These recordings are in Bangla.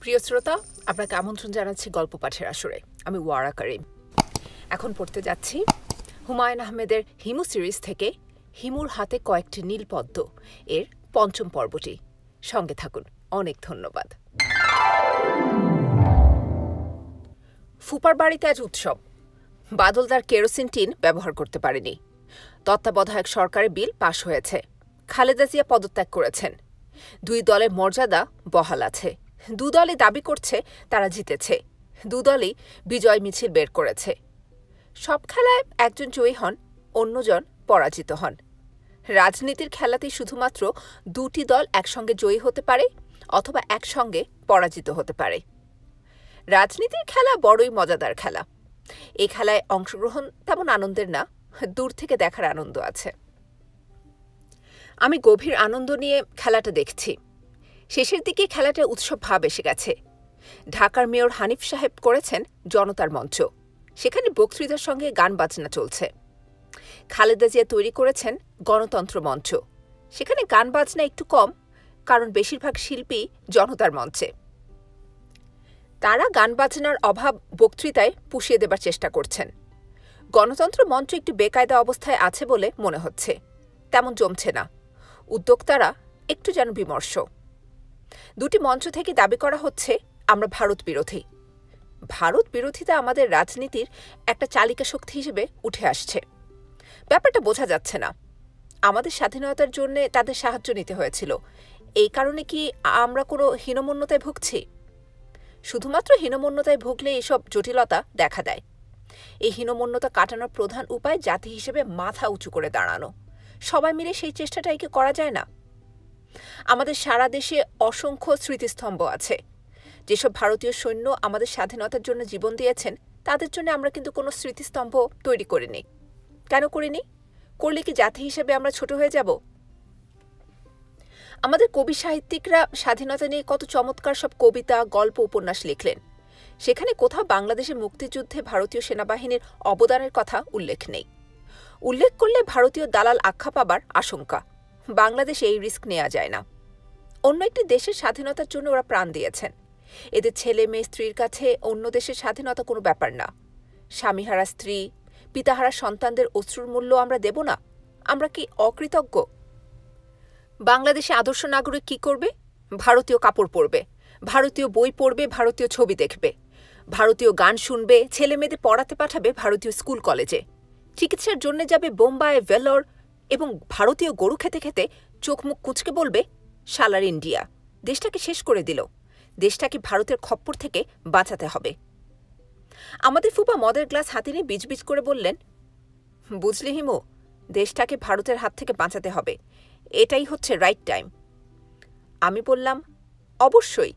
প্রিয় শ্রোতা, আপনাকে আমন্ত্রণ জানাচ্ছি গল্প পাঠের আসরে। আমি ওয়ারা করিম। এখন পড়তে যাচ্ছি হুমায়ুন আহমেদের হিমু সিরিজ থেকে হিমুর হাতে কয়েকটি নীলপদ্ম এর পঞ্চম পর্বটি। সঙ্গে থাকুন। অনেক ধন্যবাদ। ফুপার বাড়িতে আজ উৎসব। বাদলদার কেরোসিন টিন ব্যবহার করতে পারেনি। তত্ত্বাবধায়ক সরকারের বিল পাশ হয়েছে। খালেদা জিয়া পদত্যাগ করেছেন। দুই দলের মর্যাদা বহাল আছে। দুদলই দাবি করছে তারা জিতেছে। দুদলই বিজয় মিছিল বের করেছে। সব খেলায় একজন জয়ী হন, অন্যজন পরাজিত হন। রাজনীতির খেলাতেই শুধুমাত্র দুটি দল একসঙ্গে জয়ী হতে পারে অথবা একসঙ্গে পরাজিত হতে পারে। রাজনীতির খেলা বড়ই মজাদার খেলা। এই খেলায় অংশগ্রহণ তেমন আনন্দের না, দূর থেকে দেখার আনন্দ আছে। আমি গভীর আনন্দ নিয়ে খেলাটা দেখছি। শেষের দিকে খেলাটা উৎসব ভাব এসে গেছে। ঢাকার মেয়র হানিফ সাহেব করেছেন জনতার মঞ্চ। সেখানে বক্তৃতার সঙ্গে গান বাজনা চলছে। খালেদা জিয়া তৈরি করেছেন গণতন্ত্র মঞ্চ। সেখানে গান বাজনা একটু কম, কারণ বেশিরভাগ শিল্পী জনতার মঞ্চে। তারা গান বাজনার অভাব বক্তৃতায় পুষিয়ে দেবার চেষ্টা করছেন। গণতন্ত্র মঞ্চ একটু বেকায়দা অবস্থায় আছে বলে মনে হচ্ছে। তেমন জমছে না। উদ্যোক্তারা একটু যেন বিমর্ষ। দুটি মঞ্চ থেকে দাবি করা হচ্ছে আমরা ভারত বিরোধী। ভারত বিরোধিতা আমাদের রাজনীতির একটা চালিকা শক্তি হিসেবে উঠে আসছে। ব্যাপারটা বোঝা যাচ্ছে না। আমাদের স্বাধীনতার জন্য তাদের সাহায্য নিতে হয়েছিল। এই কারণে কি আমরা কোনো হীনমন্যতায় ভুগছি? শুধুমাত্র হীনমন্যতায় ভুগলে এসব জটিলতা দেখা দেয়। এই হীনমন্যতা কাটানোর প্রধান উপায় জাতি হিসেবে মাথা উঁচু করে দাঁড়ানো। সবাই মিলে সেই চেষ্টাটাই কি করা যায় না? আমাদের সারা দেশে অসংখ্য স্মৃতিস্তম্ভ আছে। যেসব ভারতীয় সৈন্য আমাদের স্বাধীনতার জন্য জীবন দিয়েছেন, তাদের জন্য আমরা কিন্তু কোনো স্মৃতিস্তম্ভ তৈরি করিনি। কেন করিনি? করলে কি জাতি হিসেবে আমরা ছোট হয়ে যাব? আমাদের কবি সাহিত্যিকরা স্বাধীনতা নিয়ে কত চমৎকার সব কবিতা, গল্প, উপন্যাস লিখলেন। সেখানে কোথাও বাংলাদেশের মুক্তিযুদ্ধে ভারতীয় সেনাবাহিনীর অবদানের কথা উল্লেখ নেই। উল্লেখ করলে ভারতীয় দালাল আখ্যা পাবার আশঙ্কা। বাংলাদেশে এই রিস্ক নেওয়া যায় না। অন্য একটি দেশের স্বাধীনতার জন্য ওরা প্রাণ দিয়েছেন। এদের ছেলে মেয়ে স্ত্রীর কাছে অন্য দেশের স্বাধীনতা কোনো ব্যাপার না। স্বামীহারা স্ত্রী, পিতাহারা সন্তানদের অশ্রুর মূল্য আমরা দেব না? আমরা কি অকৃতজ্ঞ? বাংলাদেশে আদর্শ নাগরিক কি করবে? ভারতীয় কাপড় পরবে, ভারতীয় বই পড়বে, ভারতীয় ছবি দেখবে, ভারতীয় গান শুনবে, ছেলে মেয়েদের পড়াতে পাঠাবে ভারতীয় স্কুল কলেজে, চিকিৎসার জন্য যাবে বোম্বাই, ভেলোর, এবং ভারতীয় গরু খেতে খেতে চোখ মুখ কুঁচকে বলবে শালার ইন্ডিয়া। দেশটাকে শেষ করে দিল। দেশটাকে ভারতের খপ্পর থেকে বাঁচাতে হবে। আমাদের ফুপা মদের গ্লাস হাতে নিয়ে বিজবিজ করে বললেন, বুঝলি হিমু, দেশটাকে ভারতের হাত থেকে বাঁচাতে হবে। এটাই হচ্ছে রাইট টাইম। আমি বললাম, অবশ্যই।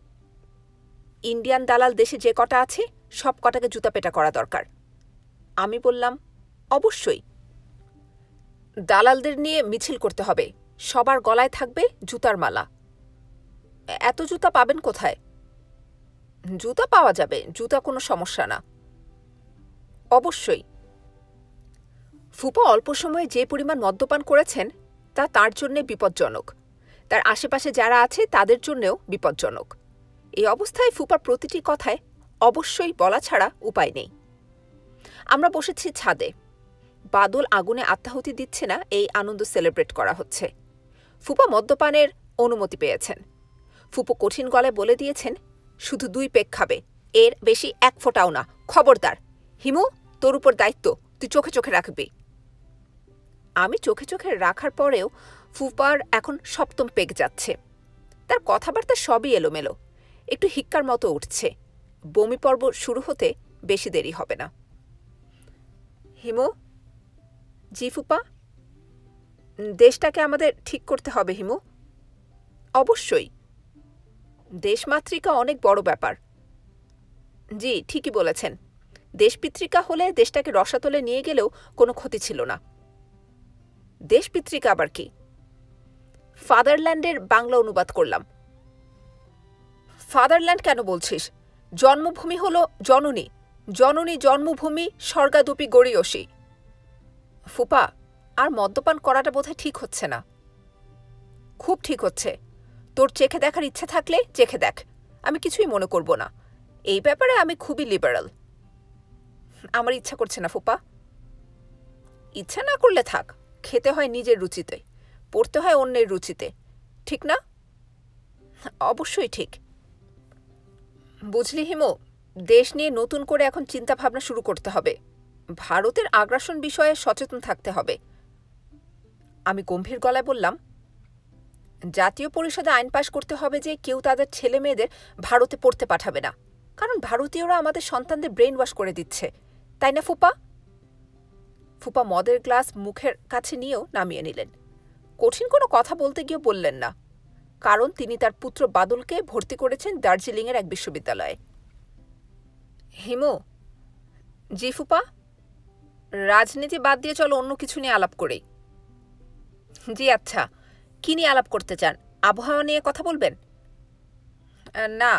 ইন্ডিয়ান দালাল দেশে যে কটা আছে সব কটাকে জুতাপেটা করা দরকার। আমি বললাম, অবশ্যই। দালালদের নিয়ে মিছিল করতে হবে। সবার গলায় থাকবে জুতার মালা। এত জুতা পাবেন কোথায়? জুতা পাওয়া যাবে, জুতা কোনো সমস্যা না। অবশ্যই। ফুপা অল্প সময়ে যে পরিমাণ মদ্যপান করেছেন তা তার জন্যে বিপজ্জনক। তার আশেপাশে যারা আছে তাদের জন্যেও বিপজ্জনক। এই অবস্থায় ফুপার প্রতিটি কথায় অবশ্যই বলা ছাড়া উপায় নেই। আমরা বসেছি ছাদে। বাদল আগুনে আত্মাহুতি দিচ্ছে না, এই আনন্দ সেলিব্রেট করা হচ্ছে। ফুপা মদ্যপানের অনুমতি পেয়েছেন। ফুপু কঠিন গলায় বলে দিয়েছেন, শুধু 2 পেগ খাবে, এর বেশি 1 ফোঁটাও না। খবরদার হিমু, তোর উপর দায়িত্ব, তুই চোখে চোখে রাখবি। আমি চোখে চোখে রাখার পরেও ফুপার এখন 7ম পেগ যাচ্ছে। তার কথাবার্তা সবই এলোমেলো, একটু হিক্কার মতো উঠছে। বমি পর্ব শুরু হতে বেশি দেরি হবে না। হিমু। জি ফুপা। দেশটাকে আমাদের ঠিক করতে হবে হিমু। অবশ্যই। দেশমাতৃকা অনেক বড় ব্যাপার। জি, ঠিকই বলেছেন। দেশপিত্রিকা হলে দেশটাকে রসাতলে নিয়ে গেলেও কোনো ক্ষতি ছিল না। দেশপিত্রিকা আবার কি? ফাদারল্যান্ডের বাংলা অনুবাদ করলাম। ফাদারল্যান্ড কেন বলছিস? জন্মভূমি হল জননী। জননী জন্মভূমি স্বর্গাদপি গড়িয়সী। ফুপা, আর মদ্যপান করাটা বোধহয় ঠিক হচ্ছে না। খুব ঠিক হচ্ছে। তোর চেখে দেখার ইচ্ছে থাকলে চেখে দেখ। আমি কিছুই মনে করব না। এই ব্যাপারে আমি খুবই লিবারাল। আমার ইচ্ছা করছে না ফুপা। ইচ্ছা না করলে থাক, খেতে হয় নিজের রুচিতে, পড়তে হয় অন্যের রুচিতে, ঠিক না? অবশ্যই ঠিক। বুঝলি হিমু, দেশ নিয়ে নতুন করে এখন চিন্তাভাবনা শুরু করতে হবে। ভারতের আগ্রাসন বিষয়ে সচেতন থাকতে হবে। আমি গম্ভীর গলায় বললাম, জাতীয় পরিষদে আইন পাশ করতে হবে যে কেউ তাদের ছেলে মেয়েদের ভারতে পড়তে পাঠাবে না, কারণ ভারতীয়রা আমাদের সন্তানদের ব্রেন ওয়াশ করে দিচ্ছে, তাই না ফুপা? ফুপা মদের গ্লাস মুখের কাছে নিয়েও নামিয়ে নিলেন। কঠিন কোনো কথা বলতে গিয়েও বললেন না, কারণ তিনি তার পুত্র বাদলকে ভর্তি করেছেন দার্জিলিংয়ের এক বিশ্ববিদ্যালয়ে। হিমু। জি ফুপা। রাজনীতি বাদ দিয়ে চলো অন্য কিছু নিয়ে আলাপ করি। জি আচ্ছা, কি নিয়ে আলাপ করতে চান? আবহাওয়া নিয়ে কথা বলবেন? না,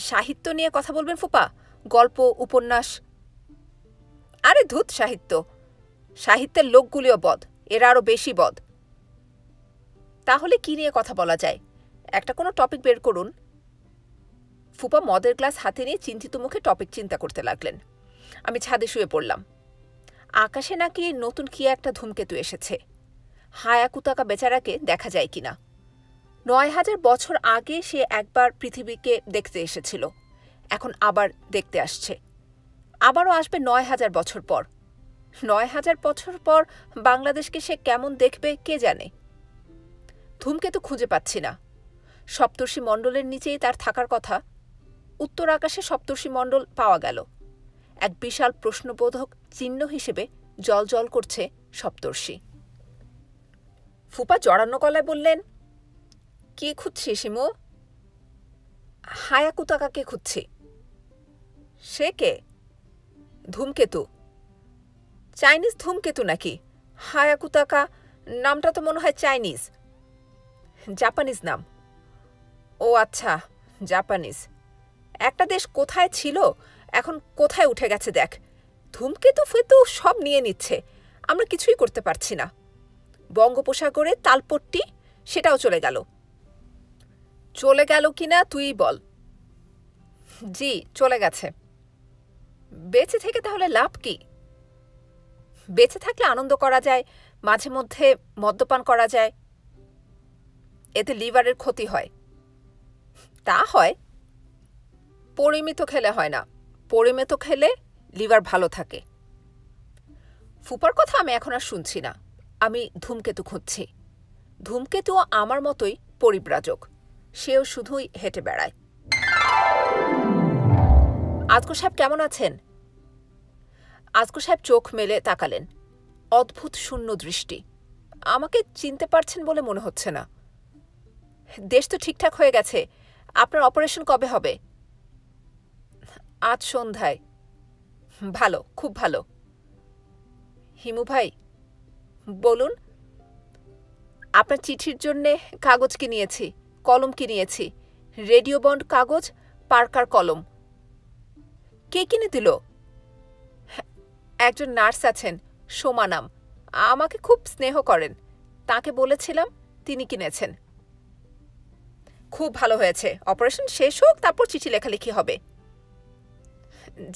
সাহিত্য নিয়ে কথা বলবেন ফুপা? গল্প, উপন্যাস? আরে ধুত সাহিত্য, সাহিত্যের লোকগুলিও বদ, এরা আরও বেশি বদ। তাহলে কি নিয়ে কথা বলা যায়? একটা কোনো টপিক বের করুন। ফুপা মদের গ্লাস হাতে নিয়ে চিন্তিত মুখে টপিক চিন্তা করতে লাগলেন। আমি ছাদে শুয়ে পড়লাম। আকাশে নাকি নতুন কি একটা ধূমকেতু এসেছে। হায়াকুতাকা বেচারাকে দেখা যায় কিনা। ৯,০০০ বছর আগে সে একবার পৃথিবীকে দেখতে এসেছিল, এখন আবার দেখতে আসছে। আবারও আসবে ৯,০০০ বছর পর। ৯,০০০ বছর পর বাংলাদেশকে সে কেমন দেখবে কে জানে। ধূমকেতু খুঁজে পাচ্ছি না। সপ্তর্ষি মণ্ডলের নিচেই তার থাকার কথা। উত্তর আকাশে সপ্তর্ষি মণ্ডল পাওয়া গেল। এক বিশাল প্রশ্নবোধক চিহ্ন হিসেবে জ্বলজ্বল করছে সপ্তর্ষি। ফুপা জড়ানো গলায় বললেন, কি খুঁজছিস হিমু? হায়াকুতাকাকে খুঁজছি। সে কে? ধূমকেতু। চাইনিজ ধূমকেতু নাকি? হায়াকুতাকা নামটা তো মনে হয় চাইনিজ। জাপানিজ নাম। ও আচ্ছা, জাপানিজ। একটা দেশ কোথায় ছিল এখন কোথায় উঠে গেছে দেখ। ধূমকেতু ফেতু সব নিয়ে নিচ্ছে, আমরা কিছুই করতে পারছি না। বঙ্গোপসাগরে তালপট্টি, সেটাও চলে গেল। চলে গেল কিনা তুই বল। জি চলে গেছে। বেঁচে থেকে তাহলে লাভ কি? বেঁচে থাকলে আনন্দ করা যায়, মাঝে মধ্যে মদ্যপান করা যায়। এতে লিভারের ক্ষতি হয়। তা হয়, পরিমিত খেলে হয় না, পরিমিত খেলে লিভার ভালো থাকে। ফুপার কথা আমি এখন আর শুনছি না। আমি ধূমকেতু খুঁজছি। ধূমকেতুও আমার মতোই পরিব্রাজক, সেও শুধুই হেঁটে বেড়ায়। আজগর সাহেব কেমন আছেন? আজগর সাহেব চোখ মেলে তাকালেন। অদ্ভুত শূন্য দৃষ্টি। আমাকে চিনতে পারছেন বলে মনে হচ্ছে না। দেশ তো ঠিকঠাক হয়ে গেছে। আপনার অপারেশন কবে হবে? আজ সন্ধ্যায়। ভালো, খুব ভালো। হিমু ভাই বলুন। আপনার চিঠির জন্যে কাগজ কিনিয়েছি, কলম কিনিয়েছি, রেডিও বন্ড কাগজ, পার্কার কলম। কে কিনে দিল? একজন নার্স আছেন, সোমা নাম, আমাকে খুব স্নেহ করেন। তাকে বলেছিলাম, তিনি কিনেছেন। খুব ভালো হয়েছে। অপারেশন শেষ হোক, তারপর চিঠি লেখালেখি হবে।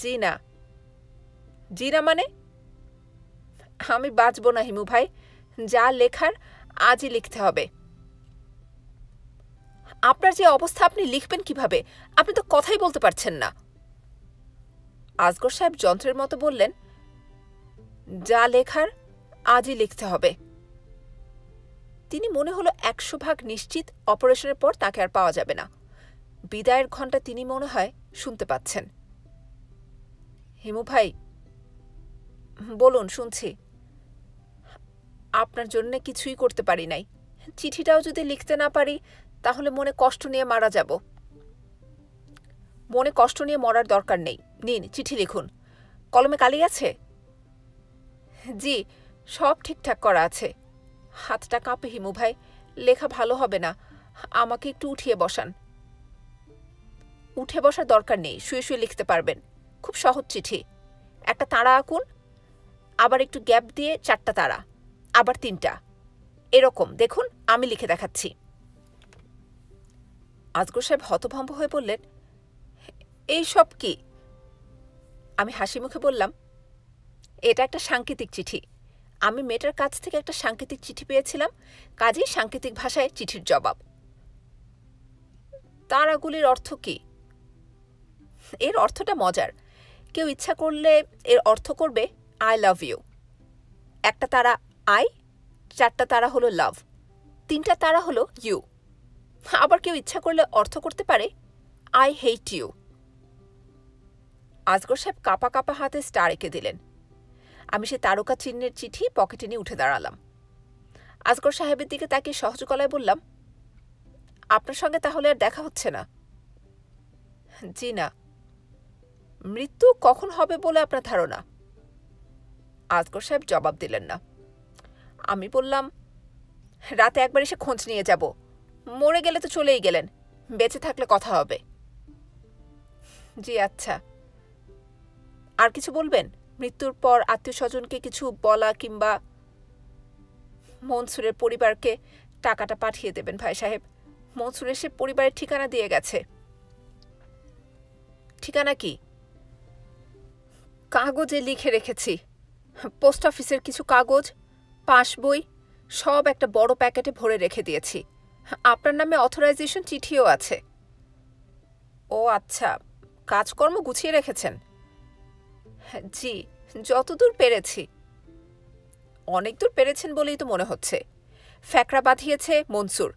জি না। জি না মানে? আমি বাঁচব না হিমু ভাই, যা লেখার আজই লিখতে হবে। আপনার যে অবস্থা, আপনি লিখবেন কিভাবে? আপনি তো কথাই বলতে পারছেন না। আজগর সাহেব যন্ত্রের মতো বললেন, যা লেখার আজই লিখতে হবে। তিনি মনে হলো ১০০% নিশ্চিত অপারেশনের পর তাকে আর পাওয়া যাবে না। বিদায়ের ঘণ্টা তিনি মনে হয় শুনতে পাচ্ছেন। হিমু ভাই বলুন, শুনছি। আপনার জন্য কিছুই করতে পারি নাই। চিঠিটাও যদি লিখতে না পারি, তাহলে মনে কষ্ট নিয়ে মারা যাব। মনে কষ্ট নিয়ে মরার দরকার নেই। নিন, চিঠি লিখুন। কলমে কালি আছে? জি, সব ঠিকঠাক করা আছে। হাতটা কাঁপে হিমু ভাই, লেখা ভালো হবে না। আমাকে একটু উঠিয়ে বসান। উঠে বসার দরকার নেই, শুয়ে শুয়ে লিখতে পারবেন। খুব সহজ চিঠি। একটা তারা আঁকুন, আবার একটু গ্যাপ দিয়ে 4টা তারা, আবার 3টা, এরকম। দেখুন, আমি লিখে দেখাচ্ছি। আজগর সাহেব হতভম্ব হয়ে বললেন, এই সব কি? আমি হাসি মুখে বললাম, এটা একটা সাংকেতিক চিঠি। আমি মেয়েটার কাছ থেকে একটা সাংকেতিক চিঠি পেয়েছিলাম, কাজেই সাংকেতিক ভাষায় চিঠির জবাব। তারাগুলির অর্থ কি? এর অর্থটা মজার। কেউ ইচ্ছা করলে এর অর্থ করবে আই লাভ ইউ। একটা তারা আই, 4টা তারা হলো লাভ, 3টা তারা হলো ইউ। আবার কেউ ইচ্ছা করলে অর্থ করতে পারে আই হেট ইউ। আজগর সাহেব কাঁপা কাঁপা হাতে স্টার এঁকে দিলেন। আমি সে তারকা চিহ্নের চিঠি পকেটে নিয়ে উঠে দাঁড়ালাম। আজগর সাহেবের দিকে তাকিয়ে সহজ গলায় বললাম, আপনার সঙ্গে তাহলে আর দেখা হচ্ছে না? জি না। মৃত্যু কখন হবে বলে আপনার ধারণা? আজগর সাহেব জবাব দিলেন না। আমি বললাম, রাতে একবার এসে খোঁজ নিয়ে যাব। মরে গেলে তো চলেই গেলেন, বেঁচে থাকলে কথা হবে। জি আচ্ছা। আর কিছু বলবেন? মৃত্যুর পর আত্মীয় স্বজনকে কিছু বলা কিংবা? মনসুরের পরিবারকে টাকাটা পাঠিয়ে দেবেন ভাই সাহেব। মনসুর এসে পরিবারের ঠিকানা দিয়ে গেছে। ঠিকানা কি? কাগজে লিখে রেখেছি। পোস্ট অফিসের কিছু কাগজ, পাসবই সব একটা বড় প্যাকেটে ভরে রেখে দিয়েছি। আপনার নামে অথরাইজেশন চিঠিও আছে। ও আচ্ছা, কাজকর্ম গুছিয়ে রেখেছেন? জি, যতদূর পেরেছি। অনেক দূর পেরেছেন বলেই তো মনে হচ্ছে। ফ্যাকড়া বাঁধিয়েছে মনসুর।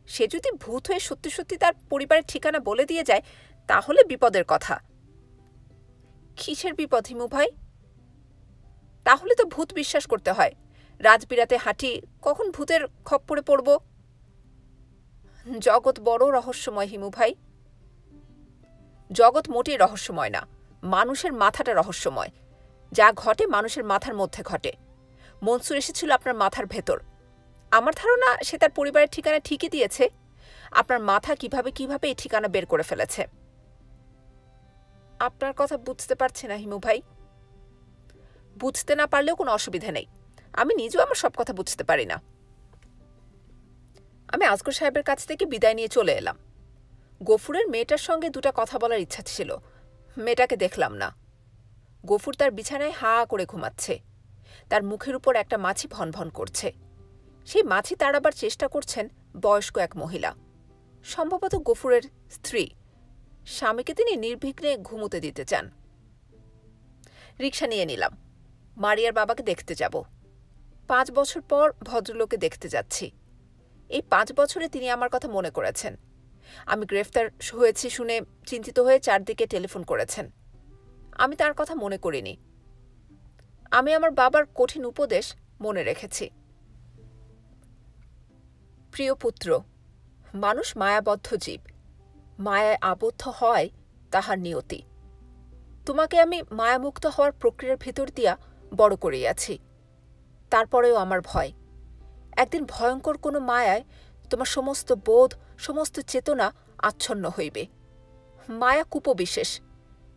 সে যদি ভূত হয়ে সত্যি সত্যি তার পরিবারের ঠিকানা বলে দিয়ে যায়, তাহলে বিপদের কথা। কিসের বিপদ হিমু ভাই? তাহলে তো ভূত বিশ্বাস করতে হয়। রাজবিরাতে হাঁটি, কখন ভূতের খপ্পরে পড়ব? জগৎ বড় রহস্যময় হিমু ভাই। জগৎ মোটেই রহস্যময় না, মানুষের মাথাটা রহস্যময়। যা ঘটে মানুষের মাথার মধ্যে ঘটে। মনসুর এসেছিল আপনার মাথার ভেতর। আমার ধারণা সে তার পরিবারের ঠিকানা ঠিকই দিয়েছে। আপনার মাথা কিভাবে কিভাবে এই ঠিকানা বের করে ফেলেছে। আপনার কথা বুঝতে পারছি না হিমু ভাই। বুঝতে না পারলেও কোনো অসুবিধা নেই। আমি নিজেও আমার সব কথা বুঝতে পারি না। আমি আজগর সাহেবের কাছ থেকে বিদায় নিয়ে চলে এলাম। গফুরের মেয়েটার সঙ্গে 2টা কথা বলার ইচ্ছা ছিল। মেয়েটাকে দেখলাম না। গফুর তার বিছানায় হা করে ঘুমাচ্ছে। তার মুখের উপর একটা মাছি ভনভন করছে। সেই মাছি তাড়াবার চেষ্টা করছেন বয়স্ক এক মহিলা, সম্ভবত গফুরের স্ত্রী। স্বামীকে তিনি নির্বিঘ্নে ঘুমোতে দিতে চান। রিকশা নিয়ে নিলাম। মারিয়ার বাবাকে দেখতে যাব। 5 বছর পর ভদ্রলোকে দেখতে যাচ্ছি। এই 5 বছরে তিনি আমার কথা মনে করেছেন। আমি গ্রেফতার হয়েছি শুনে চিন্তিত হয়ে চারদিকে টেলিফোন করেছেন। আমি তার কথা মনে করিনি। আমি আমার বাবার কঠিন উপদেশ মনে রেখেছি। প্রিয় পুত্র, মানুষ মায়াবদ্ধ জীব। মায়ায় আবদ্ধ হয় তাহার নিয়তি। তোমাকে আমি মায়ামুক্ত হওয়ার প্রক্রিয়ার ভিতর দিয়া বড় করিয়াছি। তারপরেও আমার ভয়, একদিন ভয়ঙ্কর কোনো মায়ায় তোমার সমস্ত বোধ, সমস্ত চেতনা আচ্ছন্ন হইবে। মায়া কূপবিশেষ।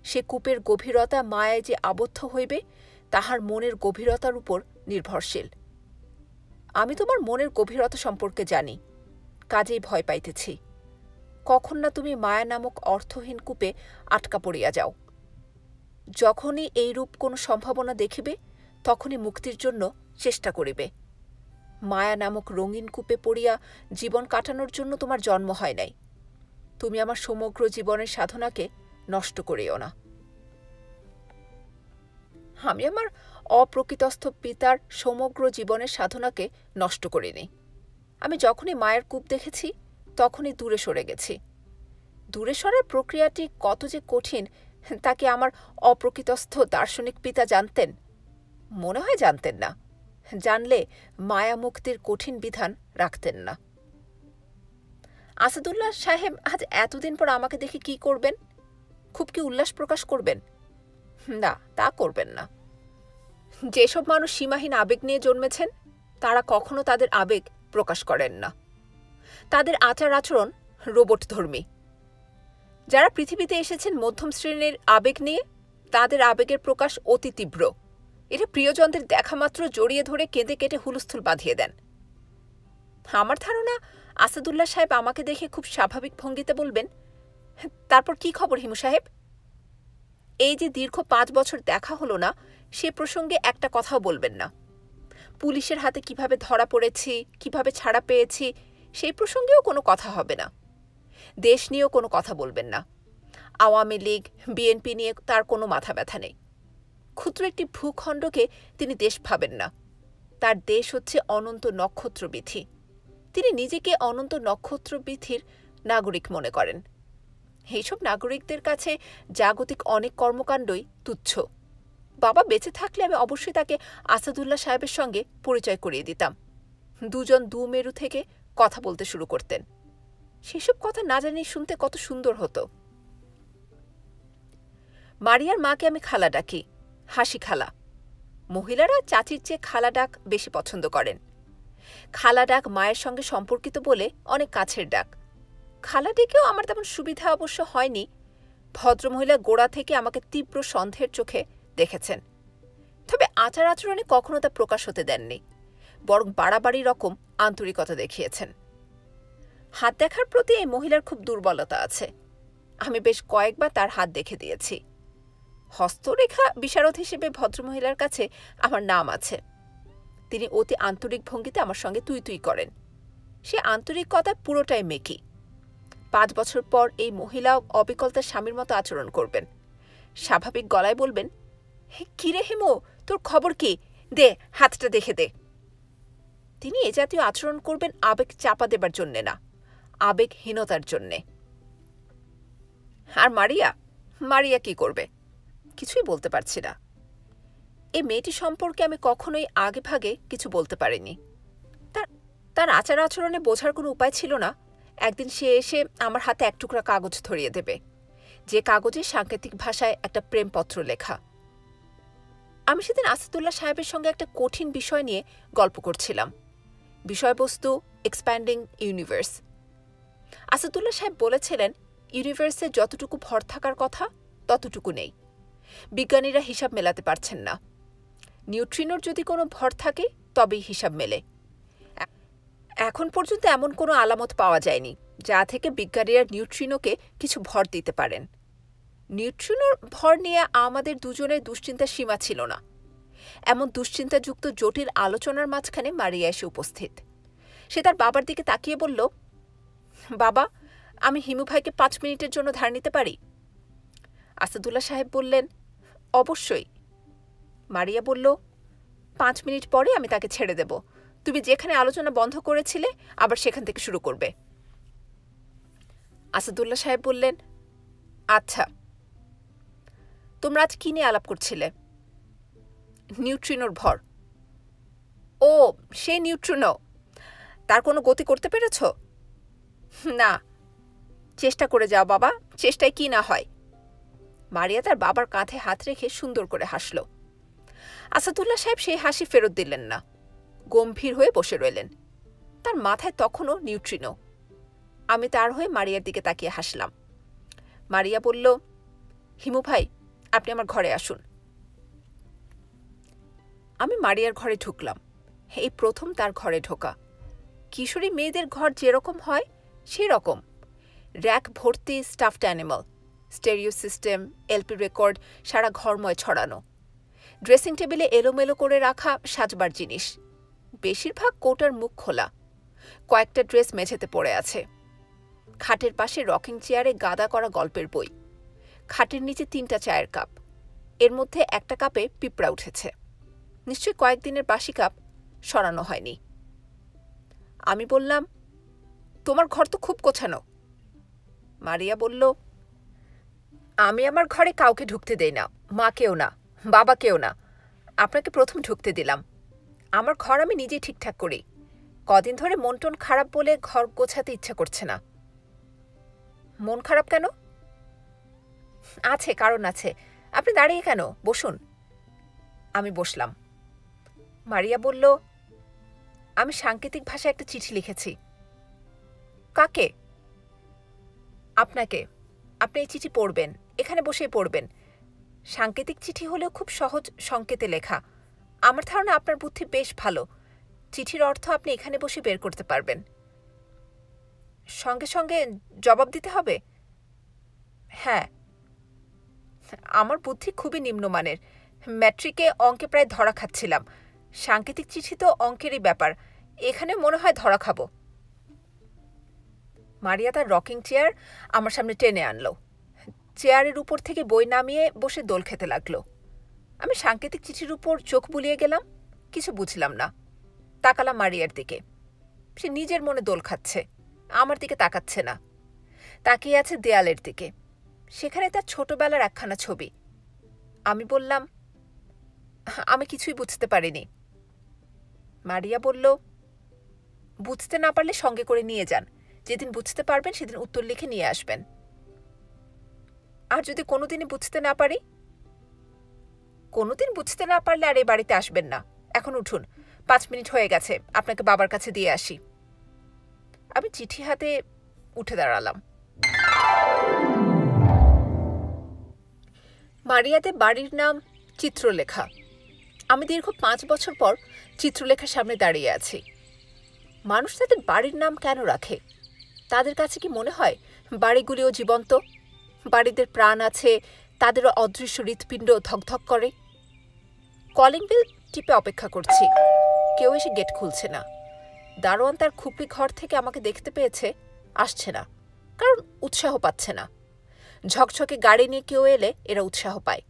সে কূপের গভীরতা মায়ায় যে আবদ্ধ হইবে, তাহার মনের গভীরতার উপর নির্ভরশীল। আমি তোমার মনের গভীরতা সম্পর্কে জানি, কাজেই ভয় পাইতেছি। কখন না তুমি মায়া নামক অর্থহীন কূপে আটকা পড়িয়া যাও। যখনই এইরূপ কোনো সম্ভাবনা দেখিবে, তখনই মুক্তির জন্য চেষ্টা করিবে। মায়া নামক রঙিন কূপে পড়িয়া জীবন কাটানোর জন্য তোমার জন্ম হয় নাই। তুমি আমার সমগ্র জীবনের সাধনাকে নষ্ট করিও না। আমি আমার অপ্রকৃতস্থ পিতার সমগ্র জীবনের সাধনাকে নষ্ট করিনি। আমি যখনই মায়ের কূপ দেখেছি, তখনই দূরে সরে গেছি। দূরে সরার প্রক্রিয়াটি কত যে কঠিন, তা কি আমার অপ্রকৃতস্থ দার্শনিক পিতা জানতেন? মনে হয় জানতেন না। জানলে মায়া মুক্তির কঠিন বিধান রাখতেন না। আসাদুল্লাহ সাহেব আজ এতদিন পর আমাকে দেখে কি করবেন? খুব কি উল্লাস প্রকাশ করবেন? না, তা করবেন না। যেসব মানুষ সীমাহীন আবেগ নিয়ে জন্মেছেন, তারা কখনো তাদের আবেগ প্রকাশ করেন না। তাদের আচার আচরণ রোবটধর্মী। যারা পৃথিবীতে এসেছেন মধ্যম শ্রেণীর আবেগ নিয়ে, তাদের আবেগের প্রকাশ অতি তীব্র। এটা প্রিয়জনদের দেখামাত্র জড়িয়ে ধরে কেঁদে কেটে হুলস্থুল বাঁধিয়ে দেন। আমার ধারণা আসাদুল্লাহ সাহেব আমাকে দেখে খুব স্বাভাবিক ভঙ্গিতে বলবেন, তারপর কি খবর হিমু সাহেব? এই যে দীর্ঘ 5 বছর দেখা হলো না, সে প্রসঙ্গে একটা কথাও বলবেন না। পুলিশের হাতে কিভাবে ধরা পড়েছি, কিভাবে ছাড়া পেয়েছি, সেই প্রসঙ্গেও কোনো কথা হবে না। দেশ নিয়েও কোনো কথা বলবেন না। আওয়ামী লীগ, বিএনপি নিয়ে তার কোনো মাথা ব্যথা নেই। ক্ষুদ্র একটি ভূখণ্ডকে তিনি দেশ ভাবেন না। তার দেশ হচ্ছে অনন্ত নক্ষত্রবীথি। তিনি নিজেকে অনন্ত নক্ষত্রবীথির নাগরিক মনে করেন। এইসব নাগরিকদের কাছে জাগতিক অনেক কর্মকাণ্ডই তুচ্ছ। বাবা বেঁচে থাকলে আমি অবশ্যই তাকে আসাদুল্লাহ সাহেবের সঙ্গে পরিচয় করিয়ে দিতাম। দুজন দু মেরু থেকে কথা বলতে শুরু করতেন। সেসব কথা না জানি শুনতে কত সুন্দর হতো। মারিয়ার মাকে আমি খালা ডাকি, হাসি খালা। মহিলারা চাচির চেয়ে খালা ডাক বেশি পছন্দ করেন। খালা ডাক মায়ের সঙ্গে সম্পর্কিত বলে অনেক কাছের ডাক। খালা ডেকেও আমার তেমন সুবিধা অবশ্য হয়নি। ভদ্রমহিলা গোড়া থেকে আমাকে তীব্র সন্দেহের চোখে দেখেছেন, তবে আচার আচরণে কখনো তা প্রকাশ হতে দেননি, বরং বাড়াবাড়ি রকম আন্তরিকতা দেখিয়েছেন। হাত দেখার প্রতি এই মহিলার খুব দুর্বলতা আছে। আমি বেশ কয়েকবার তার হাত দেখে দিয়েছি। হস্তরেখা বিশারদ হিসেবে ভদ্রমহিলার কাছে আমার নাম আছে। তিনি অতি আন্তরিক ভঙ্গিতে আমার সঙ্গে তুই তুই করেন। সে আন্তরিকতা পুরোটাই মেকি। 5 বছর পর এই মহিলাও অবিকল তার স্বামীর মতো আচরণ করবেন। স্বাভাবিক গলায় বলবেন, হে কিরে হেমো, তোর খবর কি? দে, হাতটা দেখে দে। তিনি এ জাতীয় আচরণ করবেন আবেগ চাপা দেবার জন্যে না, আবেগহীনতার জন্যে। আর মারিয়া কি করবে? কিছুই বলতে পারছি না। এই মেয়েটি সম্পর্কে আমি কখনোই আগে ভাগে কিছু বলতে পারিনি। তার আচার আচরণে বোঝার কোনো উপায় ছিল না। একদিন সে এসে আমার হাতে এক টুকরা কাগজ ধরিয়ে দেবে, যে কাগজে সাংকেতিক ভাষায় একটা প্রেমপত্র লেখা। আমি সেদিন আসাদুল্লাহ সাহেবের সঙ্গে একটা কঠিন বিষয় নিয়ে গল্প করছিলাম। বিষয়বস্তু এক্সপ্যান্ডিং ইউনিভার্স। আসাদুল্লাহ সাহেব বলেছিলেন, ইউনিভার্সে যতটুকু ভর থাকার কথা ততটুকু নেই। বিজ্ঞানীরা হিসাব মেলাতে পারছেন না। নিউট্রিনোর যদি কোনো ভর থাকে তবেই হিসাব মেলে। এখন পর্যন্ত এমন কোনো আলামত পাওয়া যায়নি যা থেকে বিজ্ঞানীরা নিউট্রিনোকে কিছু ভর দিতে পারেন। নিউট্রিনোর ভর নিয়ে আমাদের দুজনের দুশ্চিন্তার সীমা ছিল না। এমন দুশ্চিন্তাযুক্ত জটিল আলোচনার মাঝখানে মারিয়া এসে উপস্থিত। সে তার বাবার দিকে তাকিয়ে বলল, বাবা, আমি হিমু ভাইকে 5 মিনিটের জন্য ধার নিতে পারি? আসাদুল্লাহ সাহেব বললেন, অবশ্যই। মারিয়া বলল, 5 মিনিট পরে আমি তাকে ছেড়ে দেব। তুমি যেখানে আলোচনা বন্ধ করেছিলে আবার সেখান থেকে শুরু করবে। আসাদুল্লাহ সাহেব বললেন, আচ্ছা। তোমরা আজ কি নিয়ে আলাপ করছিলে? নিউট্রিনোর ভর। ও, সেই নিউট্রিনো। তার কোনো গতি করতে পেরেছ? না। চেষ্টা করে যাও বাবা, চেষ্টায় কি না হয়। মারিয়া তার বাবার কাঁধে হাত রেখে সুন্দর করে হাসল। আসাদুল্লাহ সাহেব সেই হাসি ফেরত দিলেন না, গম্ভীর হয়ে বসে রইলেন। তার মাথায় তখনও নিউট্রিনো। আমি তার হয়ে মারিয়ার দিকে তাকিয়ে হাসলাম। মারিয়া বলল, হিমু ভাই, আপনি আমার ঘরে আসুন। আমি মারিয়ার ঘরে ঢুকলাম। এই প্রথম তার ঘরে ঢোকা। কিশোরী মেয়েদের ঘর যেরকম হয় সেরকম। র্যাক ভর্তি stuffed animal, stereo system, LP record সারা ঘরময় ছড়ানো। ড্রেসিং টেবিলে এলোমেলো করে রাখা সাজবার জিনিস, বেশিরভাগ কৌটার মুখ খোলা। কয়েকটা ড্রেস মেঝেতে পড়ে আছে। খাটের পাশে রকিং চেয়ারে গাদা করা গল্পের বই। খাটের নিচে 3টা চায়ের কাপ। এর মধ্যে একটা কাপে পিঁপড়া উঠেছে। নিশ্চয়ই কয়েকদিনের বাসি কাপ, সরানো হয়নি। আমি বললাম, তোমার ঘর তো খুব গোছানো। মারিয়া বলল, আমি আমার ঘরে কাউকে ঢুকতে দেই না, মাকেও না, বাবাকেও না। আপনাকে প্রথম ঢুকতে দিলাম। আমার ঘর আমি নিজেই ঠিকঠাক করি। কদিন ধরে মন টন খারাপ বলে ঘর গোছাতে ইচ্ছা করছে না। মন খারাপ কেন? আছে, কারণ আছে। আপনি দাঁড়িয়ে কেন? বসুন। আমি বসলাম। মারিয়া বলল, আমি সাংকেতিক ভাষায় একটা চিঠি লিখেছি। কাকে? আপনাকে। আপনি এই চিঠি পড়বেন, এখানে বসেই পড়বেন। সাংকেতিক চিঠি হলেও খুব সহজ সংকেতে লেখা। আমার ধারণা আপনার বুদ্ধি বেশ ভালো। চিঠির অর্থ আপনি এখানে বসে বের করতে পারবেন। সঙ্গে সঙ্গে জবাব দিতে হবে? হ্যাঁ। আমার বুদ্ধি খুবই নিম্নমানের। ম্যাট্রিকে অঙ্কে প্রায় ধরা খাচ্ছিলাম। সাংকেতিক চিঠি তো অঙ্কেরই ব্যাপার, এখানে মনে হয় ধরা খাবো। মারিয়া তার রকিং চেয়ার আমার সামনে টেনে আনলো। চেয়ারের উপর থেকে বই নামিয়ে বসে দোল খেতে লাগলো। আমি সাংকেতিক চিঠির উপর চোখ বুলিয়ে গেলাম, কিছু বুঝলাম না। তাকালাম মারিয়ার দিকে। সে নিজের মনে দোল খাচ্ছে, আমার দিকে তাকাচ্ছে না। তাকিয়ে আছে দেয়ালের দিকে, সেখানে তার ছোটবেলার একখানা ছবি। আমি বললাম, আমি কিছুই বুঝতে পারিনি। মারিয়া বলল, বুঝতে না পারলে সঙ্গে করে নিয়ে যান, যেদিন বুঝতে পারবেন সেদিন উত্তর লিখে নিয়ে আসবেন। আর যদি কোনোদিনই বুঝতে না পারি? কোনোদিন বুঝতে না পারলে আর এই বাড়িতে আসবেন না। এখন উঠুন, 5 মিনিট হয়ে গেছে, আপনাকে বাবার কাছে দিয়ে আসি। আমি চিঠি হাতে উঠে দাঁড়ালাম। মারিয়াদের বাড়ির নাম চিত্রলেখা। আমি দীর্ঘ 5 বছর পর চিত্রলেখার সামনে দাঁড়িয়ে আছি। মানুষ তাদের বাড়ির নাম কেন রাখে? তাদের কাছে কি মনে হয় বাড়িগুলিও জীবন্ত? বাড়িদের প্রাণ আছে, তাদেরও অদৃশ্য হৃৎপিণ্ড ধকধক করে। কলিং বেল টিপে অপেক্ষা করছি, কেউ এসে গেট খুলছে না। দারোয়ান তার খুপড়ি ঘর থেকে আমাকে দেখতে পেয়েছে, আসছে না, কারণ উৎসাহ পাচ্ছে না। ঝকঝকে গাড়ি নিয়ে কেউ এলে এরা উৎসাহ পায়,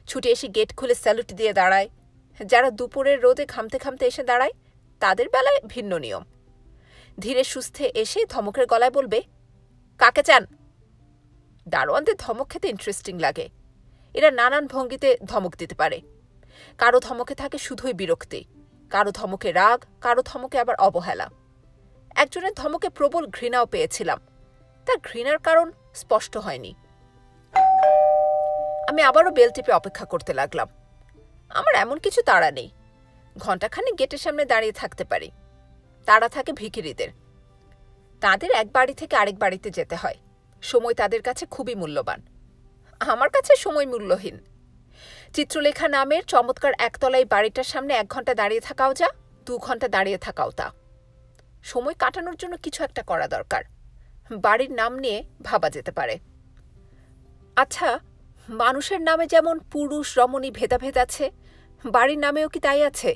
ছুটে এসে গেট খুলে স্যালুট দিয়ে দাঁড়ায়। যারা দুপুরের রোদে ঘামতে ঘামতে এসে দাঁড়ায়, তাদের বেলায় ভিন্ন নিয়ম। ধীরে সুস্থে এসে ধমকের গলায় বলবে, কাকে চান? দারোয়ানদের ধমক খেতে ইন্টারেস্টিং লাগে। এরা নানান ভঙ্গিতে ধমক দিতে পারে। কারো ধমকে থাকে শুধুই বিরক্তি, কারো ধমকে রাগ, কারো ধমকে আবার অবহেলা। একজনের ধমকে প্রবল ঘৃণাও পেয়েছিলাম, তার ঘৃণার কারণ স্পষ্ট হয়নি। আমি আবারও বেল টিপে অপেক্ষা করতে লাগলাম। আমার এমন কিছু তাড়া নেই, ঘণ্টাখানেক গেটের সামনে দাঁড়িয়ে থাকতে পারি। তাড়া থাকে ভিখিরিদের, তাদের এক বাড়ি থেকে আরেক বাড়িতে যেতে হয়। সময় তাদের কাছে খুবই মূল্যবান, আমার কাছে সময় মূল্যহীন। চিত্রলেখা নামের চমৎকার একতলায় বাড়িটার সামনে 1 ঘন্টা দাঁড়িয়ে থাকাও যা, 2 ঘন্টা দাঁড়িয়ে থাকাও তা। সময় কাটানোর জন্য কিছু একটা করা দরকার। বাড়ির নাম নিয়ে ভাবা যেতে পারে। আচ্ছা, মানুষের নামে যেমন পুরুষ রমণী ভেদাভেদ আছে, বাড়ির নামেও কি তাই আছে?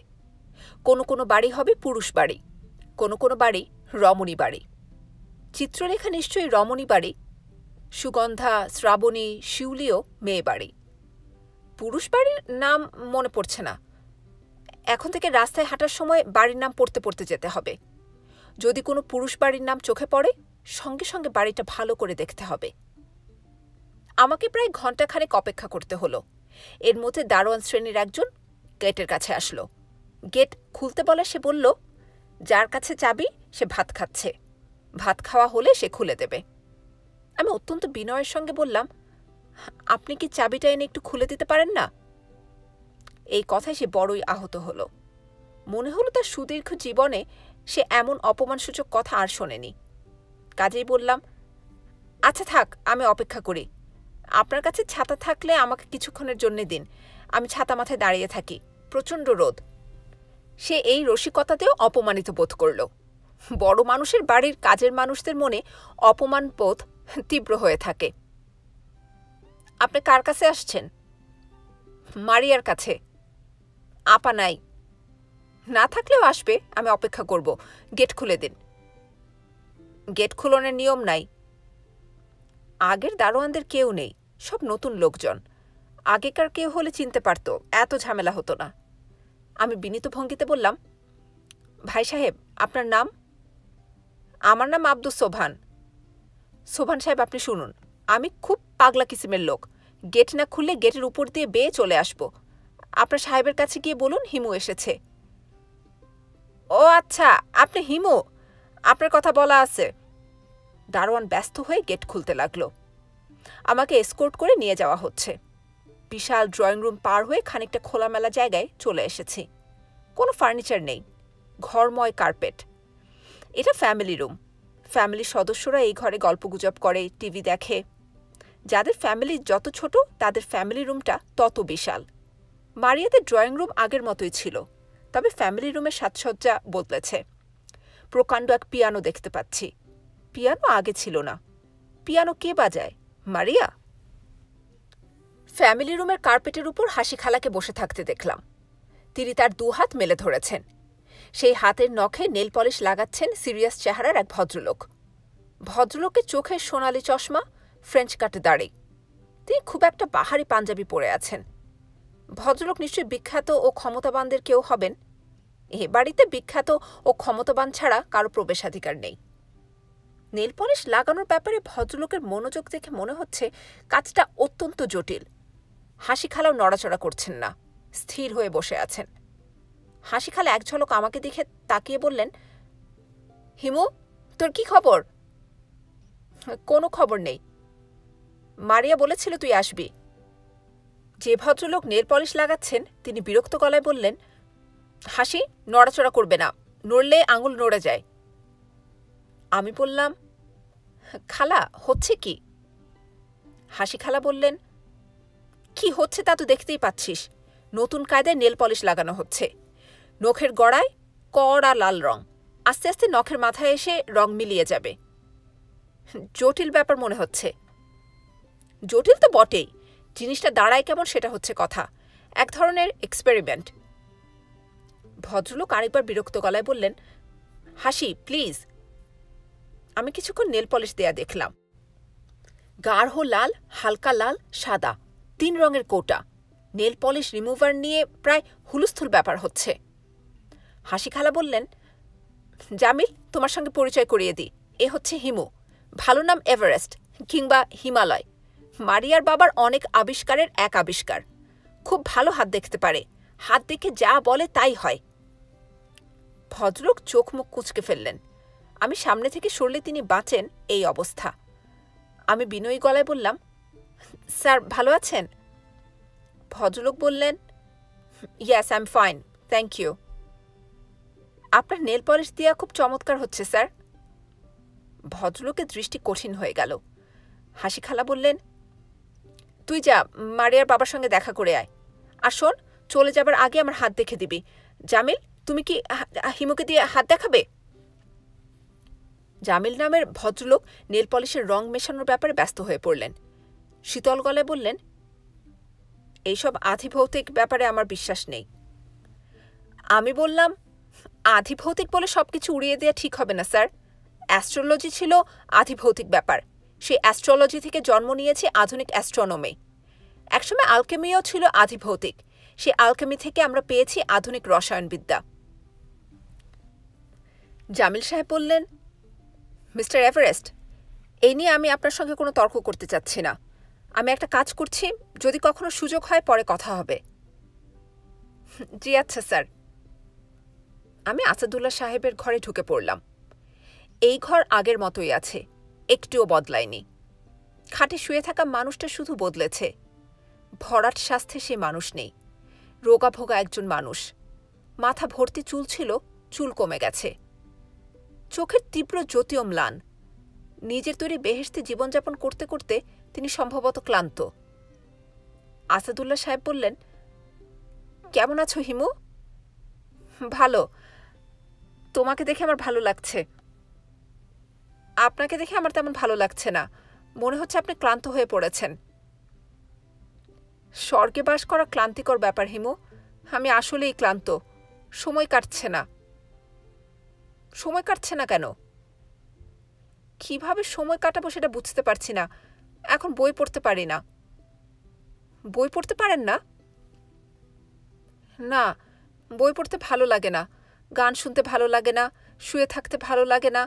কোনো কোনো বাড়ি হবে পুরুষ বাড়ি, কোনো কোনো বাড়ি রমণী বাড়ি। চিত্রলেখা নিশ্চয়ই রমণী বাড়ি, সুগন্ধা, শ্রাবণী, শিউলিও মেয়ে বাড়ি। পুরুষ বাড়ির নাম মনে পড়ছে না। এখন থেকে রাস্তায় হাঁটার সময় বাড়ির নাম পড়তে পড়তে যেতে হবে। যদি কোনো পুরুষ বাড়ির নাম চোখে পড়ে, সঙ্গে সঙ্গে বাড়িটা ভালো করে দেখতে হবে। আমাকে প্রায় ঘণ্টাখানেক অপেক্ষা করতে হলো। এর মধ্যে দারোয়ান শ্রেণীর একজন গেটের কাছে আসলো। গেট খুলতে বলে সে বলল, যার কাছে চাবি সে ভাত খাচ্ছে, ভাত খাওয়া হলে সে খুলে দেবে। আমি অত্যন্ত বিনয়ের সঙ্গে বললাম, আপনি কি চাবিটা এনে একটু খুলে দিতে পারেন না? এই কথায় সে বড়ই আহত হলো। মনে হলো তার সুদীর্ঘ জীবনে সে এমন অপমানসূচক কথা আর শোনেনি। কাজেই বললাম, আচ্ছা থাক, আমি অপেক্ষা করি। আপনার কাছে ছাতা থাকলে আমাকে কিছুক্ষণের জন্য দিন, আমি ছাতা মাথায় দাঁড়িয়ে থাকি, প্রচণ্ড রোদ। সে এই রসিকতাতেও অপমানিত বোধ করল। বড় মানুষের বাড়ির কাজের মানুষদের মনে অপমান বোধ তীব্র হয়ে থাকে। আপনি কার কাছে আসছেন? মারিয়ার কাছে। আপা নাই। না থাকলেও আসবে, আমি অপেক্ষা করব, গেট খুলে দিন। গেট খুলনের নিয়ম নাই। আগের দারোয়ানদের কেউ নেই, সব নতুন লোকজন। আগেকার কেউ হলে চিনতে পারত, এত ঝামেলা হতো না। আমি বিনীত ভঙ্গিতে বললাম, ভাই সাহেব, আপনার নাম? আমার নাম আব্দুস সোবহান। সোবহান সাহেব, আপনি শুনুন, আমি খুব পাগলা কিসিমের লোক। গেট না খুললে গেটের উপর দিয়ে বেয়ে চলে আসব। আপনার সাহেবের কাছে গিয়ে বলুন হিমু এসেছে। ও আচ্ছা, আপনি হিমু, আপনার কথা বলা আছে। দারোয়ান ব্যস্ত হয়ে গেট খুলতে লাগলো। আমাকে এসকোর্ট করে নিয়ে যাওয়া হচ্ছে। বিশাল ড্রয়িং রুম পার হয়ে খানিকটা খোলামেলা জায়গায় চলে এসেছি। কোনো ফার্নিচার নেই, ঘরময় কার্পেট। এটা ফ্যামিলি রুম। ফ্যামিলির সদস্যরা এই ঘরে গল্পগুজব করে, টিভি দেখে। যাদের ফ্যামিলি যত ছোট, তাদের ফ্যামিলি রুমটা তত বিশাল। মারিয়াদের ড্রয়িং রুম আগের মতোই ছিল, তবে ফ্যামিলি রুমের সাজসজ্জা বদলেছে। প্রকাণ্ড এক পিয়ানো দেখতে পাচ্ছি। পিয়ানো আগে ছিল না। পিয়ানো কে বাজায়? মারিয়া? ফ্যামিলি রুমের কার্পেটের উপর হাসি খালাকে বসে থাকতে দেখলাম। তিনি তার দুহাত মেলে ধরেছেন। সেই হাতের নখে নেল পলিশ লাগাচ্ছেন সিরিয়াস চেহারার এক ভদ্রলোক। ভদ্রলোকের চোখে সোনালি চশমা, ফ্রেঞ্চ কাট দাড়ি। তিনি খুব একটা বাহারি পাঞ্জাবি পরে আছেন। ভদ্রলোক নিশ্চয়ই বিখ্যাত ও ক্ষমতাবানদের কেউ হবেন। এ বাড়িতে বিখ্যাত ও ক্ষমতাবান ছাড়া কারো প্রবেশাধিকার নেই। নেল পলিশ লাগানোর ব্যাপারে ভদ্রলোকের মনোযোগ দেখে মনে হচ্ছে কাজটা অত্যন্ত জটিল। হাসি খালাও নড়াচড়া করছেন না, স্থির হয়ে বসে আছেন। হাসি খালা এক ঝলক আমাকে দেখে তাকিয়ে বললেন, হিমু, তোর কি খবর? কোনো খবর নেই। মারিয়া বলেছিল তুই আসবি। যে ভদ্রলোক নেল পলিশ লাগাচ্ছেন তিনি বিরক্ত গলায় বললেন, হাসি, নড়াচড়া করবে না, নড়লে আঙুল নড়ে যায়। আমি বললাম, খালা, হচ্ছে কি? হাসি খালা বললেন, কি হচ্ছে তা তো দেখতেই পাচ্ছিস। নতুন কায়দায় নেল পলিশ লাগানো হচ্ছে। নখের গড়ায় কড়া লাল রং, আস্তে আস্তে নখের মাথায় এসে রং মিলিয়ে যাবে। জটিল ব্যাপার মনে হচ্ছে। জটিল তো বটেই, জিনিসটা দাঁড়ায় কেমন সেটা হচ্ছে কথা। এক ধরনের এক্সপেরিমেন্ট। ভদ্রলোক আরেকবার বিরক্ত গলায় বললেন, হাসি, প্লিজ। আমি কিছুক্ষণ নেল পলিশ দেয়া দেখলাম। গাঢ় লাল, হালকা লাল, সাদা, 3 রঙের কোটা। নেল পলিশ রিমুভার নিয়ে প্রায় হুলস্থুল ব্যাপার হচ্ছে। হাসি খালা বললেন, জামিল, তোমার সঙ্গে পরিচয় করিয়ে দিই। এ হচ্ছে হিমু। ভালো নাম এভারেস্ট কিংবা হিমালয়। মারিয়ার বাবার অনেক আবিষ্কারের এক আবিষ্কার। খুব ভালো হাত দেখতে পারে। হাত দেখে যা বলে তাই হয়। ভদ্রলোক চোখ মুখ কুঁচকে ফেললেন। আমি সামনে থেকে সরলে তিনি বাঁচেন, এই অবস্থা। আমি বিনয়ী গলায় বললাম, স্যার ভালো আছেন? ভদ্রলোক বললেন, yes, I am fine, thank you. আপনার নেল পলিশ দেওয়া খুব চমৎকার হচ্ছে স্যার। ভদ্রলোকের দৃষ্টি কঠিন হয়ে গেল। হাসি খালা বললেন, তুই যা, মারিয়ার বাবার সঙ্গে দেখা করে আয়। আর শোন, চলে যাবার আগে আমার হাত দেখে দিবি। জামিল, তুমি কি হিমুকে দিয়ে হাত দেখাবে? জামিল নামের ভদ্রলোক নেল পলিশের রং মেশানোর ব্যাপারে ব্যস্ত হয়ে পড়লেন। শীতল গলায় বললেন, এইসব আধিভৌতিক ব্যাপারে আমার বিশ্বাস নেই। আমি বললাম, আধিভৌতিক বলে সবকিছু উড়িয়ে দেওয়া ঠিক হবে না স্যার। অ্যাস্ট্রোলজি ছিল আধিভৌতিক ব্যাপার। সেই অ্যাস্ট্রোলজি থেকে জন্ম নিয়েছে আধুনিক অ্যাস্ট্রোনমি। একসময় আলকেমিও ছিল আধিভৌতিক। সেই আলকেমি থেকে আমরা পেয়েছি আধুনিক রসায়নবিদ্যা। জামিল সাহেব বললেন, মিস্টার এভারেস্ট, এই নিয়ে আমি আপনার সঙ্গে কোনো তর্ক করতে চাচ্ছি না। আমি একটা কাজ করছি, যদি কখনো সুযোগ হয় পরে কথা হবে। জি আচ্ছা স্যার। আমি আসাদুল্লাহ সাহেবের ঘরে ঢুকে পড়লাম। এই ঘর আগের মতোই আছে, একটুও বদলায়নি। খাটে শুয়ে থাকা মানুষটা শুধু বদলেছে। ভরাট স্বাস্থ্যে সে মানুষ নেই। রোগাভোগা একজন মানুষ। মাথা ভর্তি চুল ছিল, চুল কমে গেছে। চোখের তীব্র জ্যোতি ও ম্লান। নিজের তৈরি বেহেশতে জীবনযাপন করতে করতে তিনি সম্ভবত ক্লান্ত। আসাদুল্লাহ সাহেব বললেন, কেমন আছো হিমু? ভালো। তোমাকে দেখে আমার ভালো লাগছে। আপনাকে দেখে আমার তেমন ভালো লাগছে না। মনে হচ্ছে আপনি ক্লান্ত হয়ে পড়েছেন। স্বর্গে বাস করা ক্লান্তিকর ব্যাপার হিমু। আমি আসলেই ক্লান্ত। সময় কাটছে না। সময় কাটছে না কেন? কিভাবে সময় কাটাবো সেটা বুঝতে পারছি না। এখন বই পড়তে পারি না। বই পড়তে পারেন না? না, বই পড়তে ভালো লাগে না। গান শুনতে ভালো লাগে না। শুয়ে থাকতে ভালো লাগে না।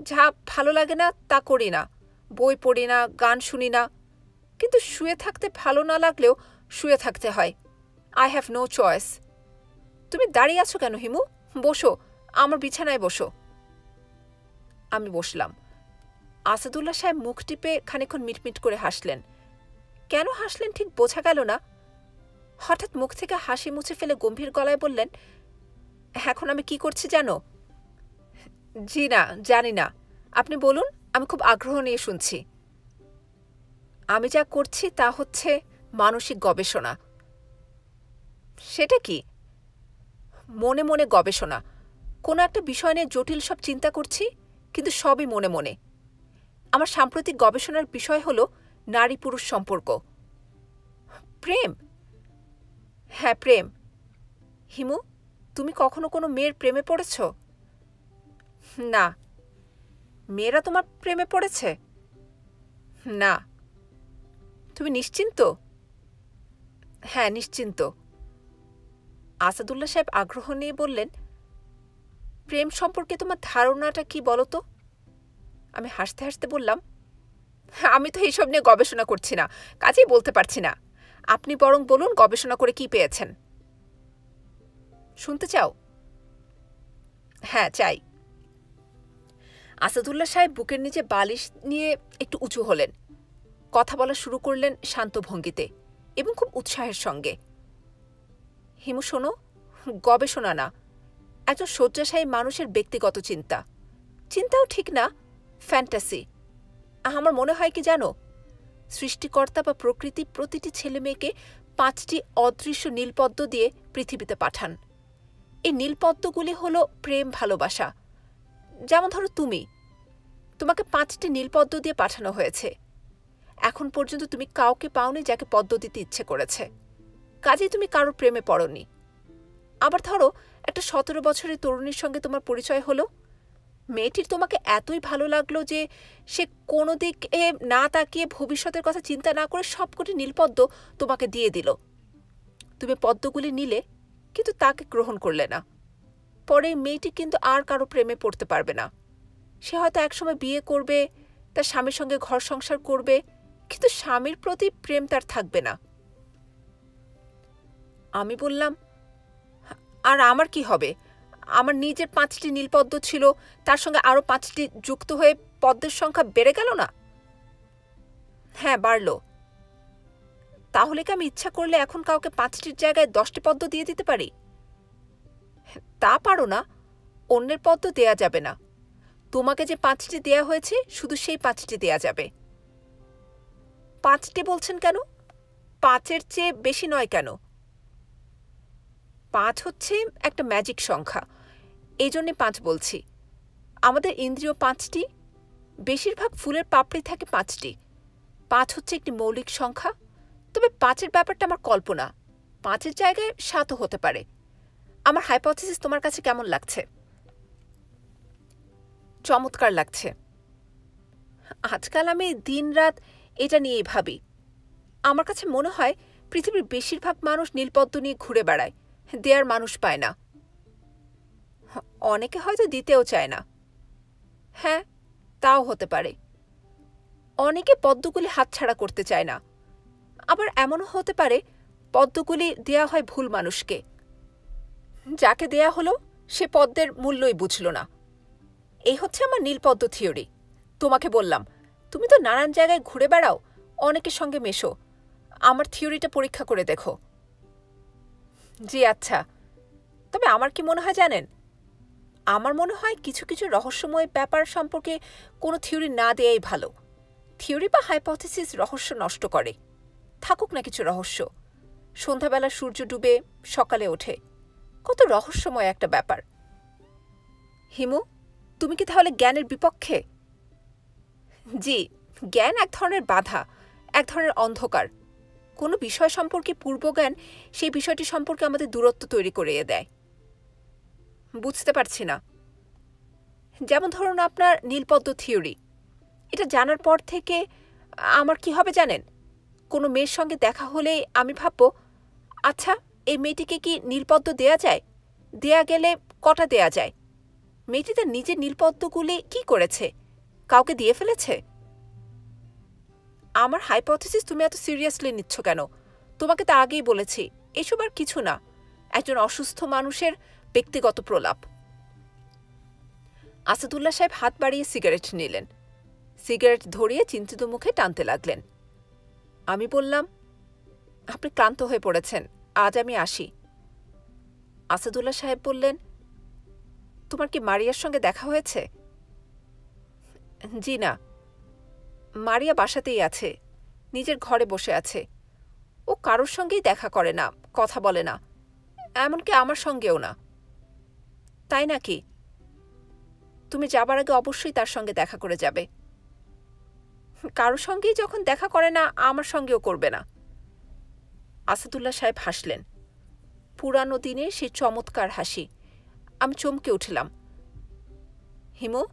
যা ভালো লাগে না তা করি না। বই পড়ি না, গান শুনি না। কিন্তু শুয়ে থাকতে ভালো না লাগলেও শুয়ে থাকতে হয়। I have no choice. তুমি দাঁড়িয়ে আছো কেন হিমু? বসো, আমার বিছানায় বসো। আমি বসলাম। আসাদুল্লাহ সাহেব মুখ টিপে খানিকক্ষণ মিটমিট করে হাসলেন। কেন হাসলেন ঠিক বোঝা গেল না। হঠাৎ মুখ থেকে হাসি মুছে ফেলে গম্ভীর গলায় বললেন, এখন আমি কি করছি জানো? জি না, জানি না। আপনি বলুন, আমি খুব আগ্রহ নিয়ে শুনছি। আমি যা করছি তা হচ্ছে মানসিক গবেষণা। সেটা কি? মনে মনে গবেষণা। কোনো একটা বিষয় নিয়ে জটিল সব চিন্তা করছি, কিন্তু সবই মনে মনে। আমার সাম্প্রতিক গবেষণার বিষয় হলো নারী পুরুষ সম্পর্ক। প্রেম? হ্যাঁ, প্রেম। হিমু, তুমি কখনো কোনো মেয়ের প্রেমে পড়েছ? না। মেয়েরা তোমার প্রেমে পড়েছে? না। তুমি নিশ্চিন্ত? হ্যাঁ, নিশ্চিন্ত। আসাদুল্লাহ সাহেব আগ্রহ নিয়ে বললেন, প্রেম সম্পর্কে তোমার ধারণাটা কি বলো তো? আমি হাসতে হাসতে বললাম, আমি তো এইসব নিয়ে গবেষণা করছি না, কাজেই বলতে পারছি না। আপনি বরং বলুন গবেষণা করে কি পেয়েছেন। শুনতে চাও? হ্যাঁ, চাই। আসাদুল্লাহ সাহেব বুকের নিচে বালিশ নিয়ে একটু উঁচু হলেন। কথা বলা শুরু করলেন শান্ত ভঙ্গিতে এবং খুব উৎসাহের সঙ্গে। হিমু, শোনো, গবেষণা না, একজন শয্যাশায়ী মানুষের ব্যক্তিগত চিন্তা। চিন্তাও ঠিক না, ফ্যান্টাসি। আমার মনে হয় কি জানো, সৃষ্টিকর্তা বা প্রকৃতি প্রতিটি ছেলে মেয়েকে 5টি অদৃশ্য নীলপদ্ম দিয়ে পৃথিবীতে পাঠান। এই নীলপদ্মগুলি হল প্রেম, ভালোবাসা। যেমন ধরো তোমাকে 5টি নীলপদ্ম দিয়ে পাঠানো হয়েছে। এখন পর্যন্ত তুমি কাউকে পাওনি যাকে পদ্ম দিতে ইচ্ছে করেছে, কাজেই তুমি কারোর প্রেমে পড়নি। আবার ধরো একটা 17 বছরের তরুণীর সঙ্গে তোমার পরিচয় হলো। মেয়েটির তোমাকে এতই ভালো লাগলো যে সে কোনো দিকে না তাকিয়ে ভবিষ্যতের কথা চিন্তা না করে সবকটি নীলপদ্ম তোমাকে দিয়ে দিল। তুমি পদ্মগুলি নিলে, কিন্তু তাকে গ্রহণ করলে না। পরে মেয়েটি কিন্তু আর কারো প্রেমে পড়তে পারবে না। সে হয়তো একসময় বিয়ে করবে, তার স্বামীর সঙ্গে ঘর সংসার করবে, কিন্তু স্বামীর প্রতি প্রেম তার থাকবে না। আমি বললাম, আর আমার কি হবে? আমার নিজের 5টি নীলপদ্ম ছিল, তার সঙ্গে আরও 5টি যুক্ত হয়ে পদ্মের সংখ্যা বেড়ে গেল না? হ্যাঁ, বাড়ল। তাহলে কি আমি ইচ্ছা করলে এখন কাউকে 5টির জায়গায় 10টি পদ্ম দিয়ে দিতে পারি? তা পারো না, অন্যের পদ্ম দেয়া যাবে না। তোমাকে যে 5টি দেয়া হয়েছে শুধু সেই 5টি দেয়া যাবে। 5টি বলছেন কেন? 5-এর চেয়ে বেশি নয় কেন? 5 হচ্ছে একটা ম্যাজিক সংখ্যা, এই জন্যে 5 বলছি। আমাদের ইন্দ্রিয় 5টি, বেশিরভাগ ফুলের পাপড়ি থাকে 5টি। 5 হচ্ছে একটি মৌলিক সংখ্যা, তবে 5-এর ব্যাপারটা আমার কল্পনা। 5-এর জায়গায় 7ও হতে পারে। আমার হাইপোথিসিস তোমার কাছে কেমন লাগছে? চমৎকার লাগছে। আজকাল আমি দিনরাত এটা নিয়েই ভাবি। আমার কাছে মনে হয় পৃথিবীর বেশিরভাগ মানুষ নীলপদ্ম নিয়ে ঘুরে বেড়ায়, দেয়ার মানুষ পায় না। অনেকে হয়তো দিতেও চায় না। হ্যাঁ, তাও হতে পারে। অনেকে পদ্মগুলি হাতছাড়া করতে চায় না। আবার এমনও হতে পারে পদ্মগুলি দেয়া হয় ভুল মানুষকে। যাকে দেয়া হলো সে পদ্মের মূল্যই বুঝল না। এই হচ্ছে আমার নীলপদ্ম থিওরি। তোমাকে বললাম, তুমি তো নানান জায়গায় ঘুরে বেড়াও, অনেকের সঙ্গে মেশো, আমার থিওরিটা পরীক্ষা করে দেখো। জি আচ্ছা, তবে আমার কি মনে হয় জানেন, আমার মনে হয় কিছু কিছু রহস্যময় ব্যাপার সম্পর্কে কোনো থিওরি না দেয়াই ভালো। থিওরি বা হাইপোথিসিস রহস্য নষ্ট করে। থাকুক না কিছু রহস্য। সন্ধ্যাবেলা সূর্য ডুবে সকালে ওঠে, কত রহস্যময় একটা ব্যাপার। হিমু, তুমি কি তাহলে জ্ঞানের বিপক্ষে? জি, জ্ঞান এক ধরনের বাধা, এক ধরনের অন্ধকার। কোনো বিষয় সম্পর্কে পূর্বজ্ঞান সেই বিষয়টি সম্পর্কে আমাদের দূরত্ব তৈরি করিয়ে দেয়। বুঝতে পারছি না। যেমন ধরুন আপনার নীলপদ্ম থিওরি, এটা জানার পর থেকে আমার কি হবে জানেন? কোনো মেয়ের সঙ্গে দেখা হলেই আমি ভাবব, আচ্ছা এই মেয়েটিকে কি নীলপদ্ম দেয়া যায়? দেয়া গেলে কটা দেয়া যায়? মেয়েটি তার নিজের নীলপদ্মগুলি কি করেছে? কাউকে দিয়ে ফেলেছে? আমার হাইপোথিসিস তুমি এত সিরিয়াসলি নিচ্ছ কেন? তোমাকে তো আগেই বলেছি, এসব আর কিছু না, একজন অসুস্থ মানুষের ব্যক্তিগত প্রলাপ। আসাদুল্লাহ সাহেব হাত বাড়িয়ে সিগারেট নিলেন। সিগারেট ধরিয়ে চিন্তিত মুখে টানতে লাগলেন। আমি বললাম, আপনি ক্লান্ত হয়ে পড়েছেন, আজ আমি আসি। আসাদুল্লাহ সাহেব বললেন, তোমার কি মারিয়ার সঙ্গে দেখা হয়েছে? জি না, মারিয়া বাসাতেই আছে, নিজের ঘরে বসে আছে। ও কারোর সঙ্গেই দেখা করে না, কথা বলে না, এমনকি আমার সঙ্গেও না। তাই নাকি? তুমি যাবার আগে অবশ্যই তার সঙ্গে দেখা করে যাবে। কারো সঙ্গেই যখন দেখা করে না, আমার সঙ্গেও করবে না। আসাদুল্লাহ সাহেব হাসলেন, পুরানো দিনে সে চমৎকার হাসি। আমি চমকে উঠলাম। হিমু?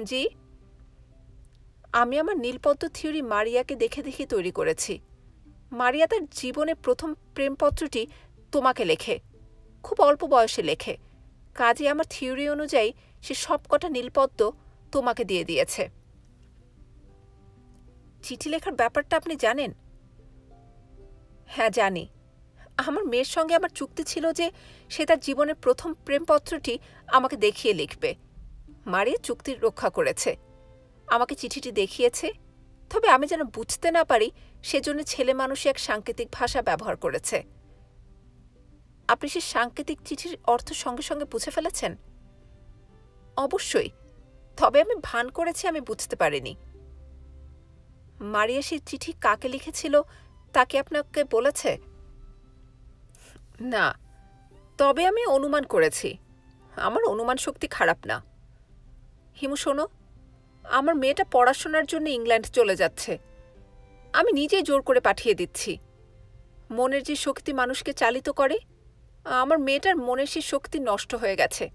জি? আমি আমার নীলপদ্ম থিওরি মারিয়াকে দেখে দেখে তৈরি করেছি। মারিয়া তার জীবনের প্রথম প্রেমপত্রটি তোমাকে লেখে, খুব অল্প বয়সে লেখে। কাজে আমার থিওরি অনুযায়ী সে সবকটা নীলপদ্ম তোমাকে দিয়ে দিয়েছে। চিঠি লেখার ব্যাপারটা আপনি জানেন? হ্যাঁ, জানি। আমার মেয়ের সঙ্গে আমার চুক্তি ছিল যে সে তার জীবনের প্রথম প্রেমপত্রটি আমাকে দেখিয়ে লিখবে। মারিয়া চুক্তির রক্ষা করেছে, আমাকে চিঠিটি দেখিয়েছে। তবে আমি যেন বুঝতে না পারি সেজন্য ছেলে মানুষই এক সাংকেতিক ভাষা ব্যবহার করেছে। আপনি সে সাংকেতিক চিঠির অর্থ সঙ্গে সঙ্গে বুঝে ফেলেছেন? অবশ্যই, তবে আমি ভান করেছি আমি বুঝতে পারিনি। মারিয়া সেই চিঠি কাকে লিখেছিল তাকে আপনাকে বলেছে? না, তবে আমি অনুমান করেছি। আমার অনুমান শক্তি খারাপ না। হিমু শোনো, আমার মেয়েটা পড়াশোনার জন্য ইংল্যান্ড চলে যাচ্ছে। আমি নিজেই জোর করে পাঠিয়ে দিচ্ছি। মনের যে শক্তি মানুষকে চালিত করে, আমার মেয়েটার মনের সেই শক্তি নষ্ট হয়ে গেছে।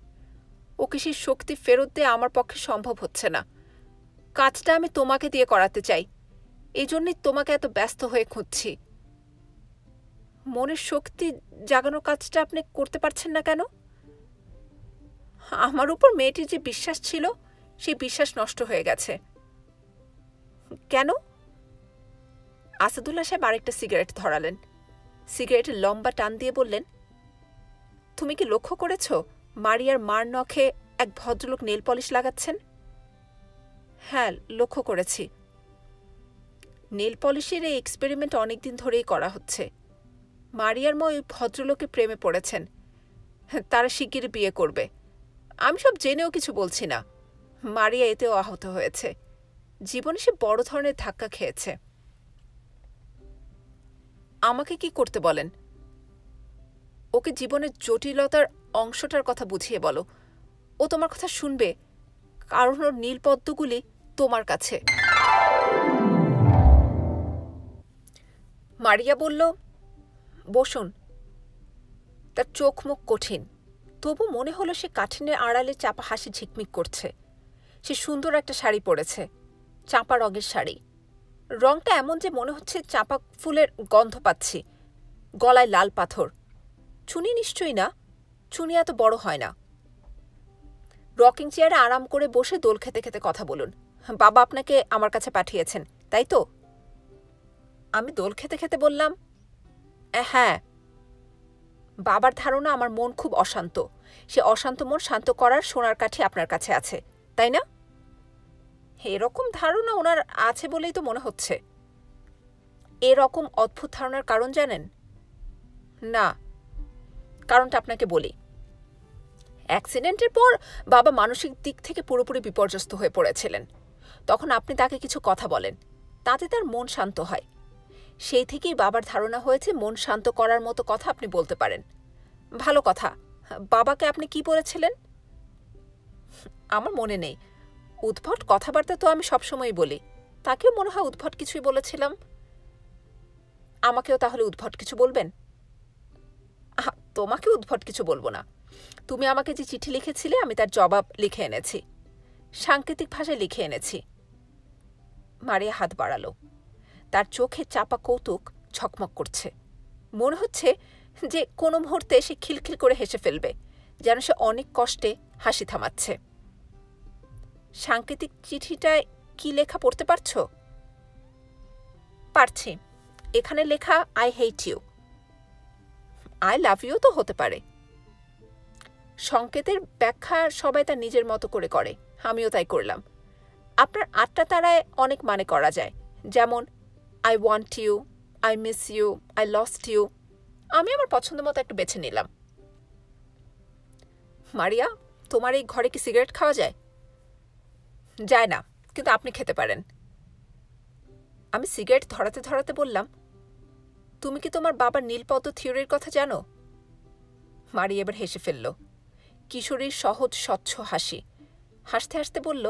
ওকে সেই শক্তি ফেরত দেওয়া আমার পক্ষে সম্ভব হচ্ছে না। কাজটা আমি তোমাকে দিয়ে করাতে চাই, এই জন্যই তোমাকে এত ব্যস্ত হয়ে খুঁজছি। মনের শক্তি জাগানোর কাজটা আপনি করতে পারছেন না কেন? আমার উপর মেয়েটির যে বিশ্বাস ছিল, সেই বিশ্বাস নষ্ট হয়ে গেছে। কেন? আসাদুল্লাহ সাহেব আরেকটা সিগারেট ধরালেন। সিগারেটের লম্বা টান দিয়ে বললেন, তুমি কি লক্ষ্য করেছ মারিয়ার মার নখে এক ভদ্রলোক নেল পলিশ লাগাচ্ছেন? হ্যাঁ, লক্ষ্য করেছি। নেল পলিশের এই এক্সপেরিমেন্ট অনেকদিন ধরেই করা হচ্ছে। মারিয়ার মা ওই ভদ্রলোকে প্রেমে পড়েছেন। তারা শিগগিরই বিয়ে করবে। আমি সব জেনেও কিছু বলছি না। মারিয়া এতেও আহত হয়েছে। জীবনে সে বড় ধরনের ধাক্কা খেয়েছে। আমাকে কি করতে বলেন? ওকে জীবনের জটিলতার অংশটার কথা বুঝিয়ে বলো। ও তোমার কথা শুনবে, কারণ ওর নীলপদ্মগুলি তোমার কাছে। মারিয়া বলল, বসুন। তার চোখ মুখ কঠিন, তবু মনে হলো সে কাঠিনের আড়ালে চাপা হাসি ঝিকমিক করছে। সে সুন্দর একটা শাড়ি পরেছে, চাপা রঙের শাড়ি। রংটা এমন যে মনে হচ্ছে চাপা ফুলের গন্ধ পাচ্ছি। গলায় লাল পাথর। চুনি নিশ্চয়ই না, চুনি এত বড় হয় না। রকিং চেয়ারে আরাম করে বসে দোল খেতে খেতে কথা বলুন। বাবা আপনাকে আমার কাছে পাঠিয়েছেন, তাই তো? আমি দোল খেতে খেতে বললাম, হ্যাঁ। বাবার ধারণা আমার মন খুব অশান্ত। সে অশান্ত মন শান্ত করার সোনার কাঠি আপনার কাছে আছে, তাই না? এরকম ধারণা ওনার আছে বলেই তো মনে হচ্ছে। এরকম অদ্ভুত ধারণার কারণ জানেন? না, কারণটা আপনাকে বলি। অ্যাক্সিডেন্টের পর বাবা মানসিক দিক থেকে পুরোপুরি বিপর্যস্ত হয়ে পড়েছিলেন। তখন আপনি তাকে কিছু কথা বলেন, তাতে তার মন শান্ত হয়। সেই থেকেই বাবার ধারণা হয়েছে মন শান্ত করার মতো কথা আপনি বলতে পারেন। ভালো কথা। বাবাকে আপনি কি বলেছিলেন? আমার মনে নেই। উদ্ভট কথাবার্তা তো আমি সবসময়ই বলি। তাকেও মনে হয় উদ্ভট কিছুই বলেছিলাম। আমাকেও তাহলে উদ্ভট কিছু বলবেন? তোমাকে উদ্ভট কিছু বলবো না। তুমি আমাকে যে চিঠি লিখেছিলে আমি তার জবাব লিখে এনেছি, সাংকেতিক ভাষায় লিখে এনেছি। মারিয়া হাত বাড়ালো। তার চোখে চাপা কৌতুক ঝকমক করছে। মনে হচ্ছে যে কোনো মুহূর্তে সে খিলখিল করে হেসে ফেলবে, যেন সে অনেক কষ্টে হাসি থামাচ্ছে। সাংকেতিক চিঠিটায় কি লেখা পড়তে পারছ? পারছি। এখানে লেখা I hate you. I love you তো হতে পারে। সংকেতের ব্যাখ্যা সবাই তার নিজের মতো করে করে, আমিও তাই করলাম। আপনার 8টা তারায় অনেক মানে করা যায়, যেমন I want you, I miss you, I lost you. আমি আমার পছন্দ মতো একটা বেছে নিলাম। মারিয়া, তোমার এই ঘরে কি সিগারেট খাওয়া যায়? যায় না, কিন্তু আপনি খেতে পারেন। আমি সিগারেট ধরাতে ধরাতে বললাম, তুমি কি তোমার বাবার নীলপদ্ম থিওরির কথা জানো? মারিয়া এবার হেসে ফেলল, কিশোরীর সহজ স্বচ্ছ হাসি। হাসতে হাসতে বলল,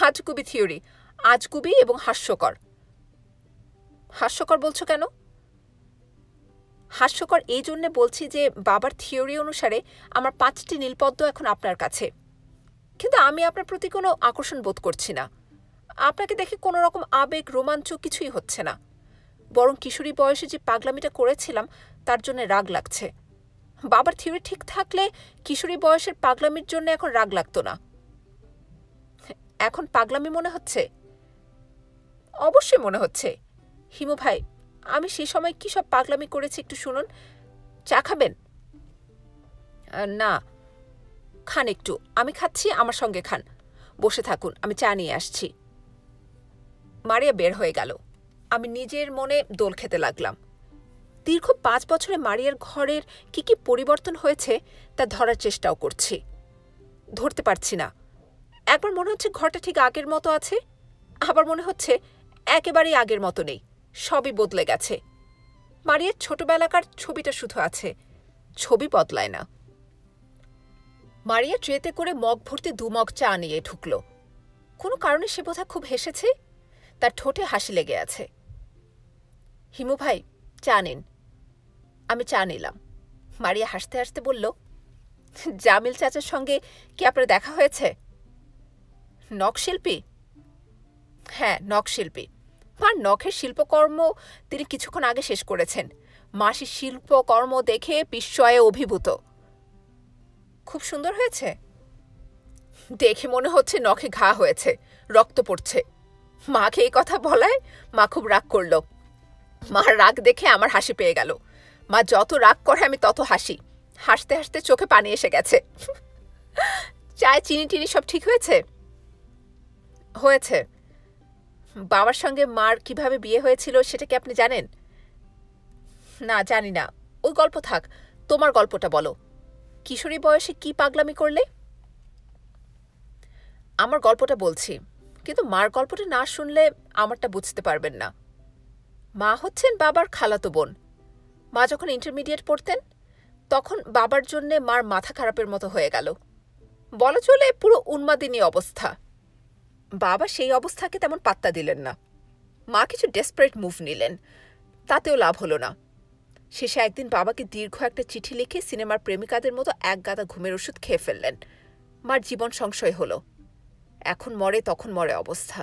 আজগুবি থিওরি, আজগুবি এবং হাস্যকর। হাস্যকর বলছো কেন? হাস্যকর এই জন্যে বলছি যে বাবার থিওরি অনুসারে আমার 5টি নীলপদ্ম এখন আপনার কাছে, কিন্তু আমি আপনার প্রতি কোনো আকর্ষণ বোধ করছি না। আপনাকে দেখে কোনো রকম আবেগ রোমাঞ্চ কিছুই হচ্ছে না, বরং কিশোরী বয়সে যে পাগলামিটা করেছিলাম তার জন্য রাগ লাগছে। বাবার থিওরি ঠিক থাকলে কিশোরী বয়সের পাগলামির জন্য এখন রাগ লাগতো না। এখন পাগলামি মনে হচ্ছে? অবশ্যই মনে হচ্ছে। হিমু ভাই, আমি সে সময় কী সব পাগলামি করেছি একটু শুনুন। চা খাবেন? না, খান একটু। আমি খাচ্ছি, আমার সঙ্গে খান। বসে থাকুন, আমি চা নিয়ে আসছি। মারিয়া বের হয়ে গেল। আমি নিজের মনে দোল খেতে লাগলাম। দীর্ঘ 5 বছরে মারিয়ার ঘরের কি কি পরিবর্তন হয়েছে তা ধরার চেষ্টাও করছি। ধরতে পারছি না। একবার মনে হচ্ছে ঘরটা ঠিক আগের মতো আছে, আবার মনে হচ্ছে একেবারেই আগের মতো নেই, সবই বদলে গেছে। মারিয়ার ছোটবেলাকার ছবিটা শুধু আছে, ছবি বদলায় না। মারিয়া ট্রেতে করে মগ ভর্তি 2 মগ চা নিয়ে ঢুকল। কোনো কারণে সে বোধহয় খুব হেসেছে, তার ঠোঁটে হাসি লেগে আছে। হিমু ভাই, চা নিন। আমি চা নিলাম। মারিয়া হাসতে হাসতে বলল, জামিল চাচার সঙ্গে কি আপনার দেখা হয়েছে? নখশিল্পী? হ্যাঁ, নখশিল্পী। মার নখের শিল্পকর্ম তিনি কিছুক্ষণ আগে শেষ করেছেন। মাসির শিল্পকর্ম দেখে বিস্ময়ে অভিভূত। খুব সুন্দর হয়েছে? দেখে মনে হচ্ছে নখে ঘা হয়েছে, রক্ত পড়ছে। মাকে এই কথা বলায় মা খুব রাগ করল। মার রাগ দেখে আমার হাসি পেয়ে গেল। মা যত রাগ করে আমি তত হাসি। হাসতে হাসতে চোখে পানি এসে গেছে। চায় চিনি টিনি সব ঠিক হয়েছে? হয়েছে। বাবার সঙ্গে মার কিভাবে বিয়ে হয়েছিল সেটা কি আপনি জানেন? না, জানি না। ওই গল্প থাক, তোমার গল্পটা বলো। কিশোরী বয়সে কি পাগলামি করলে? আমার গল্পটা বলছি, কিন্তু মার গল্পটা না শুনলে আমারটা বুঝতে পারবেন না। মা হচ্ছেন বাবার খালাতো বোন। মা যখন ইন্টারমিডিয়েট পড়তেন তখন বাবার জন্যে মার মাথা খারাপের মতো হয়ে গেল। বলা চলে পুরো উন্মাদিনী অবস্থা। বাবা সেই অবস্থাকে তেমন পাত্তা দিলেন না। মা কিছু ডেসপারেট মুভ নিলেন, তাতেও লাভ হলো না। শেষে একদিন বাবাকে দীর্ঘ একটা চিঠি লিখে সিনেমার প্রেমিকাদের মতো এক গাদা ঘুমের ওষুধ খেয়ে ফেললেন। মার জীবন সংশয় হলো। এখন মরে তখন মরে অবস্থা।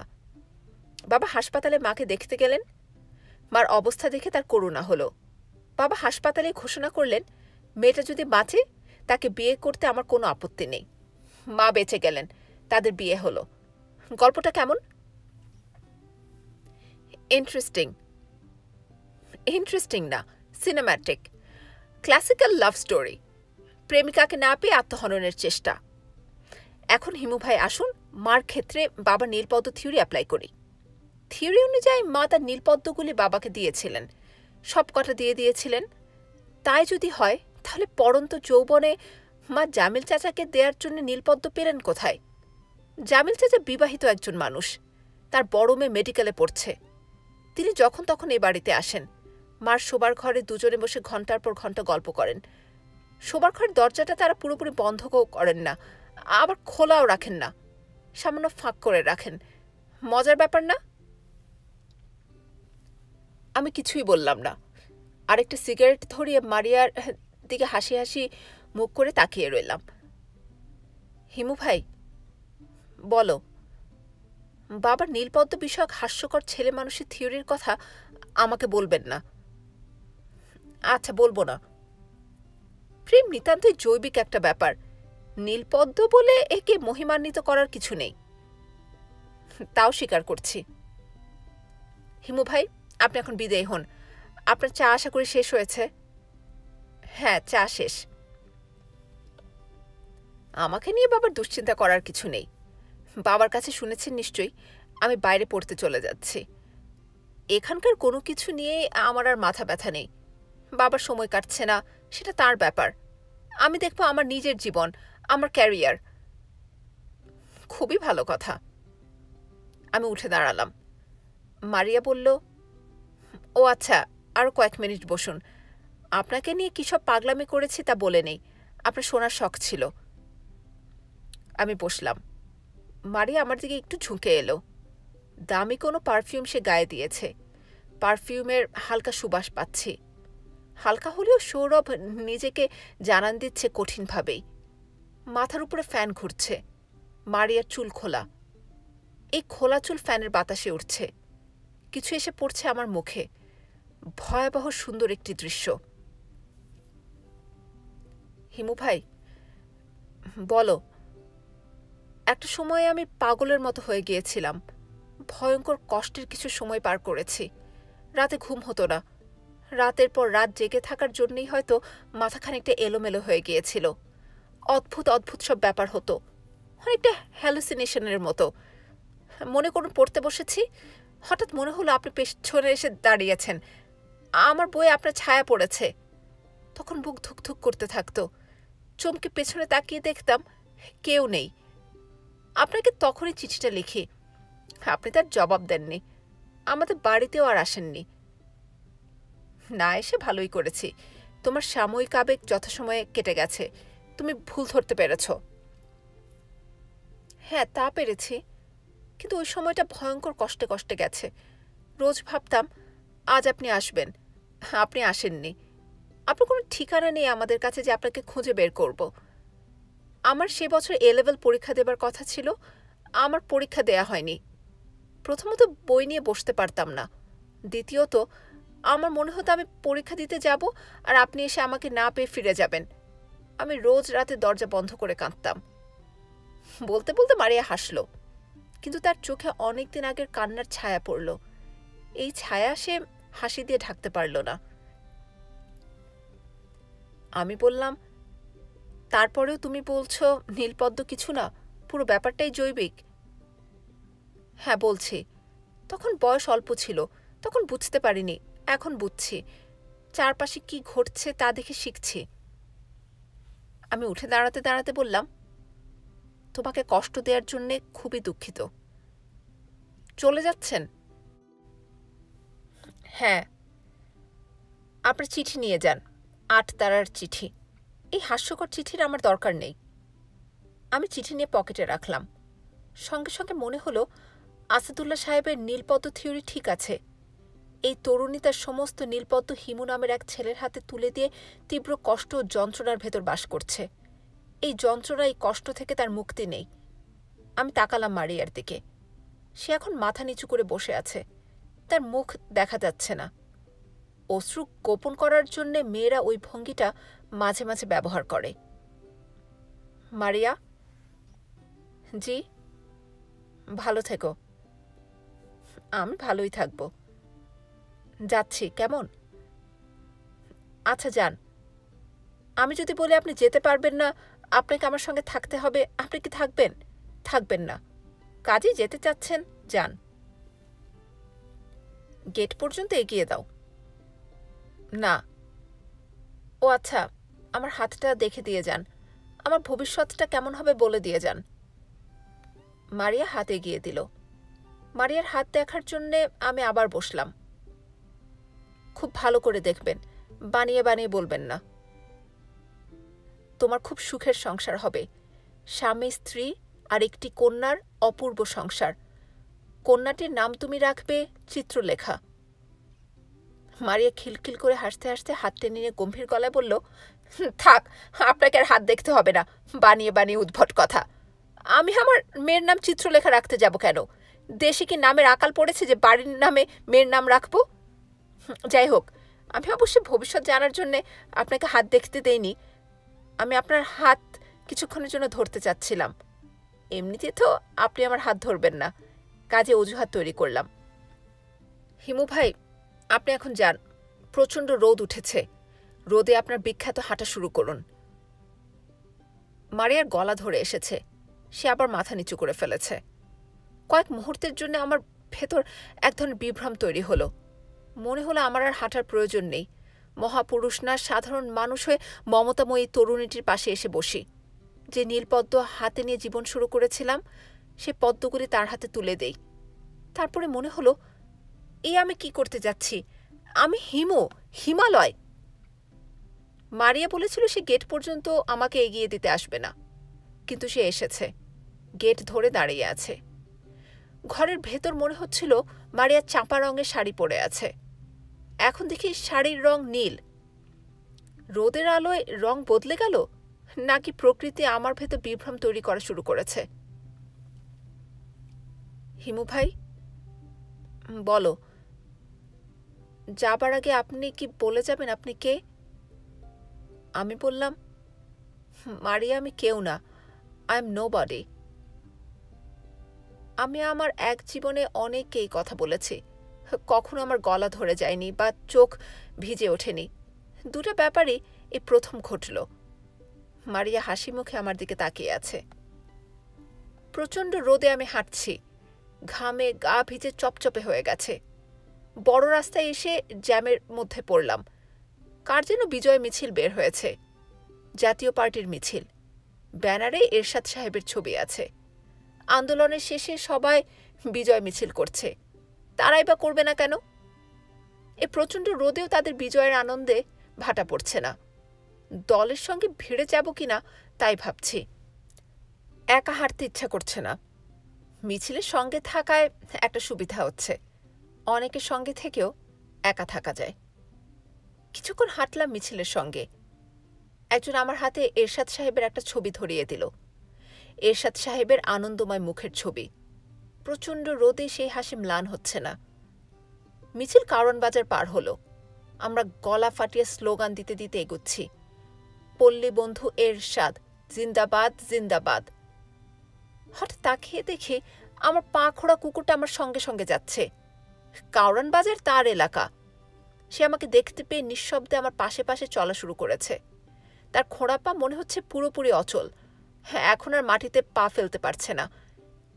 বাবা হাসপাতালে মাকে দেখতে গেলেন। মার অবস্থা দেখে তার করুণা হলো। বাবা হাসপাতালে ঘোষণা করলেন, মেয়েটা যদি বাঁচে তাকে বিয়ে করতে আমার কোনো আপত্তি নেই। মা বেঁচে গেলেন, তাদের বিয়ে হলো। গল্পটা কেমন? ইন্টারেস্টিং। ইন্টারেস্টিং না, সিনেম্যাটিক। Classical love story. প্রেমিকাকে না পেয়ে আত্মহননের চেষ্টা। এখন হিমু ভাই আসুন, মার ক্ষেত্রে বাবা নীলপদ্ম থিওরি অ্যাপ্লাই করি। থিওরি অনুযায়ী মা তার নীলপদ্মগুলি বাবাকে দিয়েছিলেন, সব কটা দিয়ে দিয়েছিলেন। তাই যদি হয় তাহলে পড়ন্ত যৌবনে মা জামিল চাচাকে দেওয়ার জন্য নীলপদ্ম পেলেন কোথায়? জামিল চাচা বিবাহিত একজন মানুষ, তার বড় মেয়ে মেডিকেলে পড়ছে। তিনি যখন তখন এ বাড়িতে আসেন। মার শোবার ঘরে দুজনে বসে ঘন্টার পর ঘন্টা গল্প করেন। শোবার ঘরের দরজাটা তারা পুরোপুরি বন্ধও করেন না, আবার খোলাও রাখেন না, সামান্য ফাঁক করে রাখেন। মজার ব্যাপার না? আমি কিছুই বললাম না। আরেকটা সিগারেট ধরিয়ে মারিয়ার দিকে হাসি হাসি মুখ করে তাকিয়ে রইলাম। হিমু ভাই, বলো। বাবার নীলপদ্ম বিষয়ক হাস্যকর ছেলে মানুষের থিওরির কথা আমাকে বলবেন না। আচ্ছা, বলবো না। প্রেম নিতান্তই জৈবিক একটা ব্যাপার। নীলপদ্ম বলে একে মহিমান্বিত করার কিছু নেই। তাও স্বীকার করছি। হিমু ভাই, আপনি এখন বিদায় হন। আপনার চা আশা করি শেষ হয়েছে? হ্যাঁ, চা শেষ। আমাকে নিয়ে বাবার দুশ্চিন্তা করার কিছু নেই। বাবার কাছে শুনেছেন নিশ্চয়ই আমি বাইরে পড়তে চলে যাচ্ছি। এখানকার কোনো কিছু নিয়ে আমার আর মাথা ব্যথা নেই। বাবার সময় কাটছে না, সেটা তার ব্যাপার। আমি দেখব আমার নিজের জীবন, আমার ক্যারিয়ার। খুবই ভালো কথা। আমি উঠে দাঁড়ালাম। মারিয়া বলল, ও আচ্ছা, আরও কয়েক মিনিট বসুন। আপনাকে নিয়ে কী সব পাগলামি করেছি তা বলে নেই, আপনার শোনার শখ ছিল। আমি বসলাম। মারিয়া আমার দিকে একটু ঝুঁকে এলো। দামি কোনো পারফিউম সে গায়ে দিয়েছে। পারফিউমের হালকা সুবাস পাচ্ছি। হালকা হলেও সৌরভ নিজেকে জানান দিচ্ছে কঠিনভাবেই। মাথার উপরে ফ্যান ঘুরছে। মারিয়ার চুল খোলা। এই খোলা চুল ফ্যানের বাতাসে উঠছে। কিছু এসে পড়ছে আমার মুখে। ভয়াবহ সুন্দর একটি দৃশ্য। হিমু ভাই, বলো। একটা সময়ে আমি পাগলের মতো হয়ে গিয়েছিলাম। ভয়ঙ্কর কষ্টের কিছু সময় পার করেছি। রাতে ঘুম হতো না। রাতের পর রাত জেগে থাকার জন্যই হয়তো মাথা খানিকটা এলোমেলো হয়ে গিয়েছিল। অদ্ভুত অদ্ভুত সব ব্যাপার হতো, অনেকটা হ্যালুসিনেশনের মতো। মনে করুন পড়তে বসেছি, হঠাৎ মনে হলো আপনি পেছনে এসে দাঁড়িয়েছেন, আমার বইয়ে আপনার ছায়া পড়েছে। তখন বুক ধুকধুক করতে থাকতো। চমকে পেছনে তাকিয়ে দেখতাম কেউ নেই। আপনাকে তখনই চিঠিটা লিখি। আপনি তার জবাব দেননি। আমাদের বাড়িতেও আর আসেননি। না এসে ভালোই করেছি। তোমার সাময়িক আবেগ যথাসময়ে কেটে গেছে। তুমি ভুল ধরতে পেরেছ। হ্যাঁ, তা পেরেছি, কিন্তু ওই সময়টা ভয়ঙ্কর কষ্টে কষ্টে গেছে। রোজ ভাবতাম আজ আপনি আসবেন। আপনি আসেননি। আপনার কোনো ঠিকানা নেই আমাদের কাছে যে আপনাকে খুঁজে বের করব। আমার সে বছর A-level পরীক্ষা দেবার কথা ছিল। আমার পরীক্ষা দেয়া হয়নি। প্রথমত বই নিয়ে বসতে পারতাম না। দ্বিতীয়ত আমার মনে হতো আমি পরীক্ষা দিতে যাব আর আপনি এসে আমাকে না পেয়ে ফিরে যাবেন। আমি রোজ রাতে দরজা বন্ধ করে কাঁদতাম। বলতে বলতে মারিয়া হাসল, কিন্তু তার চোখে অনেকদিন আগের কান্নার ছায়া পড়ল। এই ছায়া সে হাসি দিয়ে ঢাকতে পারল না। আমি বললাম, তারপরেও তুমি বলছো নীলপদ্ম কিছু না, পুরো ব্যাপারটাই জৈবিক। হ্যাঁ বলছি। তখন বয়স অল্প ছিল, তখন বুঝতে পারিনি। এখন বুঝছি। চারপাশে কি ঘটছে তা দেখে শিখছি। আমি উঠে দাঁড়াতে দাঁড়াতে বললাম, তোমাকে কষ্ট দেওয়ার জন্যে খুবই দুঃখিত। চলে যাচ্ছেন? হ্যাঁ। আপনার চিঠি নিয়ে যান, 8 তারার চিঠি। এই হাস্যকর চিঠির আমার দরকার নেই। আমি চিঠি নিয়ে পকেটে রাখলাম। সঙ্গে সঙ্গে মনে হলো আসাদুল্লাহ সাহেবের নীলপদ্ম থিওরি ঠিক আছে। এই তরুণী তার সমস্ত নীলপদ্ম হিমু নামের এক ছেলের হাতে তুলে দিয়ে তীব্র কষ্ট ও যন্ত্রণার ভেতর বাস করছে। এই যন্ত্রণা, এই কষ্ট থেকে তার মুক্তি নেই। আমি তাকালাম মারিয়ার দিকে। সে এখন মাথা নিচু করে বসে আছে। তার মুখ দেখা যাচ্ছে না। অশ্রু গোপন করার জন্যে মেয়েরা ওই ভঙ্গিটা মাঝে মাঝে ব্যবহার করে। মারিয়া। জি। ভালো থেকো। আমি ভালোই থাকব। যাচ্ছি। কেমন? আচ্ছা যান। আমি যদি বলি আপনি যেতে পারবেন না, আপনাকে আমার সঙ্গে থাকতে হবে, আপনি কি থাকবেন? থাকবেন না। কাজেই যেতে চাচ্ছেন, যান। গেট পর্যন্ত এগিয়ে দাও। না। ও আচ্ছা, আমার হাতটা দেখে দিয়ে যান। আমার ভবিষ্যৎটা কেমন হবে বলে দিয়ে যান। মারিয়া হাত এগিয়ে দিল। মারিয়ার হাত দেখার জন্যে আমি আবার বসলাম। খুব ভালো করে দেখবেন, বানিয়ে বানিয়ে বলবেন না। তোমার খুব সুখের সংসার হবে। স্বামী, স্ত্রী আর একটি কন্যার অপূর্ব সংসার। কন্যাটির নাম তুমি রাখবে চিত্রলেখা। মারিয়া খিলখিল করে হাসতে হাসতে হাত টেনে নিয়ে গম্ভীর গলায় বলল, থাক, আপনাকে আর হাত দেখতে হবে না। বানিয়ে বানিয়ে উদ্ভট কথা। আমি আমার মেয়ের নাম চিত্রলেখা রাখতে যাব কেন? দেশে কি নামের আকাল পড়েছে যে বাড়ির নামে মেয়ের নাম রাখব? যাই হোক, আমি অবশ্যই ভবিষ্যৎ জানার জন্যে আপনাকে হাত দেখতে দেইনি। আমি আপনার হাত কিছুক্ষণের জন্য ধরতে চাচ্ছিলাম। এমনিতে তো আপনি আমার হাত ধরবেন না, কাজে অজুহাত তৈরি করলাম। হিমু ভাই, আপনি এখন যান। প্রচণ্ড রোদ উঠেছে। রোদে আপনার বিখ্যাত হাঁটা শুরু করুন। মারিয়ার গলা ধরে এসেছে। সে আবার মাথা নিচু করে ফেলেছে। কয়েক মুহূর্তের জন্য আমার ভেতর এক ধরনের বিভ্রম তৈরি হলো। মনে হলো আমার আর হাঁটার প্রয়োজন নেই। মহাপুরুষ না, সাধারণ মানুষ হয়ে মমতাময়ী তরুণীটির পাশে এসে বসি। যে নীলপদ্ম হাতে নিয়ে জীবন শুরু করেছিলাম, সে পদ্মগুলি তার হাতে তুলে দেই। তারপরে মনে হলো, আমি কি করতে যাচ্ছি? আমি হিমু, হিমালয়। মারিয়া বলেছিল সে গেট পর্যন্ত আমাকে এগিয়ে দিতে আসবে না, কিন্তু সে এসেছে। গেট ধরে দাঁড়িয়ে আছে। ঘরের ভেতর মনে হচ্ছিল মারিয়া চাপা রঙের শাড়ি পরে আছে। এখন দেখি শাড়ির রং নীল। রোদের আলোয় রং বদলে গেল, নাকি প্রকৃতি আমার ভেতর বিভ্রম তৈরি করা শুরু করেছে? হিমু ভাই, বলো। যাবার আগে আপনি কি বলে যাবেন আপনি কে? আমি বললাম, মারিয়া, আমি কেউ না, আই এম নোবডি। আমি আমার এক জীবনে অনেককেই কথা বলেছি, কখনো আমার গলা ধরে যায়নি বা চোখ ভিজে ওঠেনি। দুটো ব্যাপারই এই প্রথম ঘটল। মারিয়া হাসি মুখে আমার দিকে তাকিয়ে আছে। প্রচণ্ড রোদে আমি হাঁটছি, ঘামে গা ভিজে চপচপে হয়ে গেছে। বড় রাস্তায় এসে জ্যামের মধ্যে পড়লাম। কার যেন বিজয় মিছিল বের হয়েছে, জাতীয় পার্টির মিছিল। ব্যানারে এরশাদ সাহেবের ছবি আছে। আন্দোলনের শেষে সবাই বিজয় মিছিল করছে, তারাই বা করবে না কেন? এ প্রচণ্ড রোদেও তাদের বিজয়ের আনন্দে ভাটা পড়ছে না। দলের সঙ্গে ভিড়ে যাব কিনা তাই ভাবছি। একা হাঁটতে ইচ্ছা করছে না। মিছিলের সঙ্গে থাকায় একটা সুবিধা হচ্ছে, অনেকের সঙ্গে থেকেও একা থাকা যায়। কিছুক্ষণ হাঁটলাম মিছিলের সঙ্গে। একজন আমার হাতে এরশাদ সাহেবের একটা ছবি ধরিয়ে দিল। এরশাদ সাহেবের আনন্দময় মুখের ছবি। প্রচণ্ড রোদে সেই হাসি ম্লান হচ্ছে না। মিছিল কারওয়ান বাজার পার হলো। আমরা গলা ফাটিয়ে স্লোগান দিতে দিতে এগুচ্ছি, পল্লী বন্ধু এরশাদ জিন্দাবাদ জিন্দাবাদ। হঠাৎ তাকিয়ে দেখি আমার পা খোড়া কুকুরটা আমার সঙ্গে সঙ্গে যাচ্ছে। কারওয়ান বাজার তার এলাকা। সে আমাকে দেখতে পেয়ে নিঃশব্দে আমার পাশে পাশে চলা শুরু করেছে। তার খোঁড়া পা মনে হচ্ছে পুরোপুরি অচল। এখন আর মাটিতে পা ফেলতে পারছে না।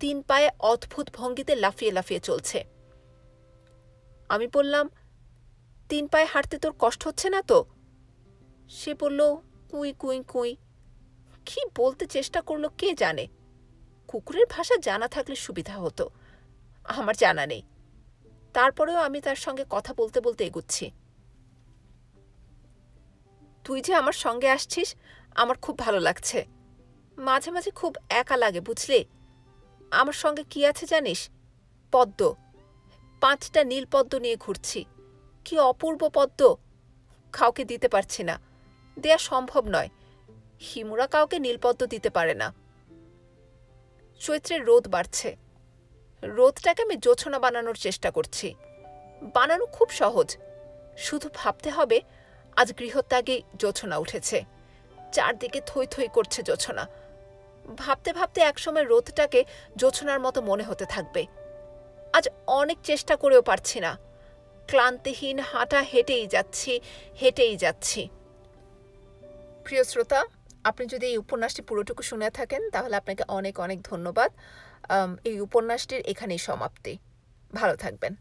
3 পায়ে অদ্ভুত ভঙ্গিতে লাফিয়ে লাফিয়ে চলছে। আমি বললাম, 3 পায়ে হাঁটতে তোর কষ্ট হচ্ছে না তো? সে বলল, কুই কুই কুই। কি বলতে চেষ্টা করলো কে জানে। কুকুরের ভাষা জানা থাকলে সুবিধা হতো, আমার জানা নেই। তারপরেও আমি তার সঙ্গে কথা বলতে বলতে এগুচ্ছি। তুই যে আমার সঙ্গে আসছিস, আমার খুব ভালো লাগছে। মাঝে মাঝে খুব একা লাগে, বুঝলি? আমার সঙ্গে কি আছে জানিস? পদ্ম। 5টা নীল পদ্ম নিয়ে ঘুরছি। কি অপূর্ব পদ্ম! কাউকে দিতে পারছি না, দেয়া সম্ভব নয়। হিমুরা কাউকে নীলপদ্ম দিতে পারে না। চৈত্রের রোদ বাড়ছে। রোদটাকে আমি জোছনা বানানোর চেষ্টা করছি। বানানো খুব সহজ, শুধু ভাবতে হবে আজ গৃহত্যাগে জোছনা উঠেছে। চারদিকে থই থই করছে জোছনা। ভাবতে ভাবতে একসময় রোদটাকে জোছনার মতো মনে হতে থাকবে। আজ অনেক চেষ্টা করেও পারছি না। ক্লান্তিহীন হাঁটা হেঁটেই যাচ্ছি। প্রিয় শ্রোতা, আপনি যদি এই উপন্যাসটি পুরোটুকু শুনে থাকেন তাহলে আপনাকে অনেক অনেক ধন্যবাদ। এই উপন্যাসটির এখানেই সমাপ্তি। ভালো থাকবেন।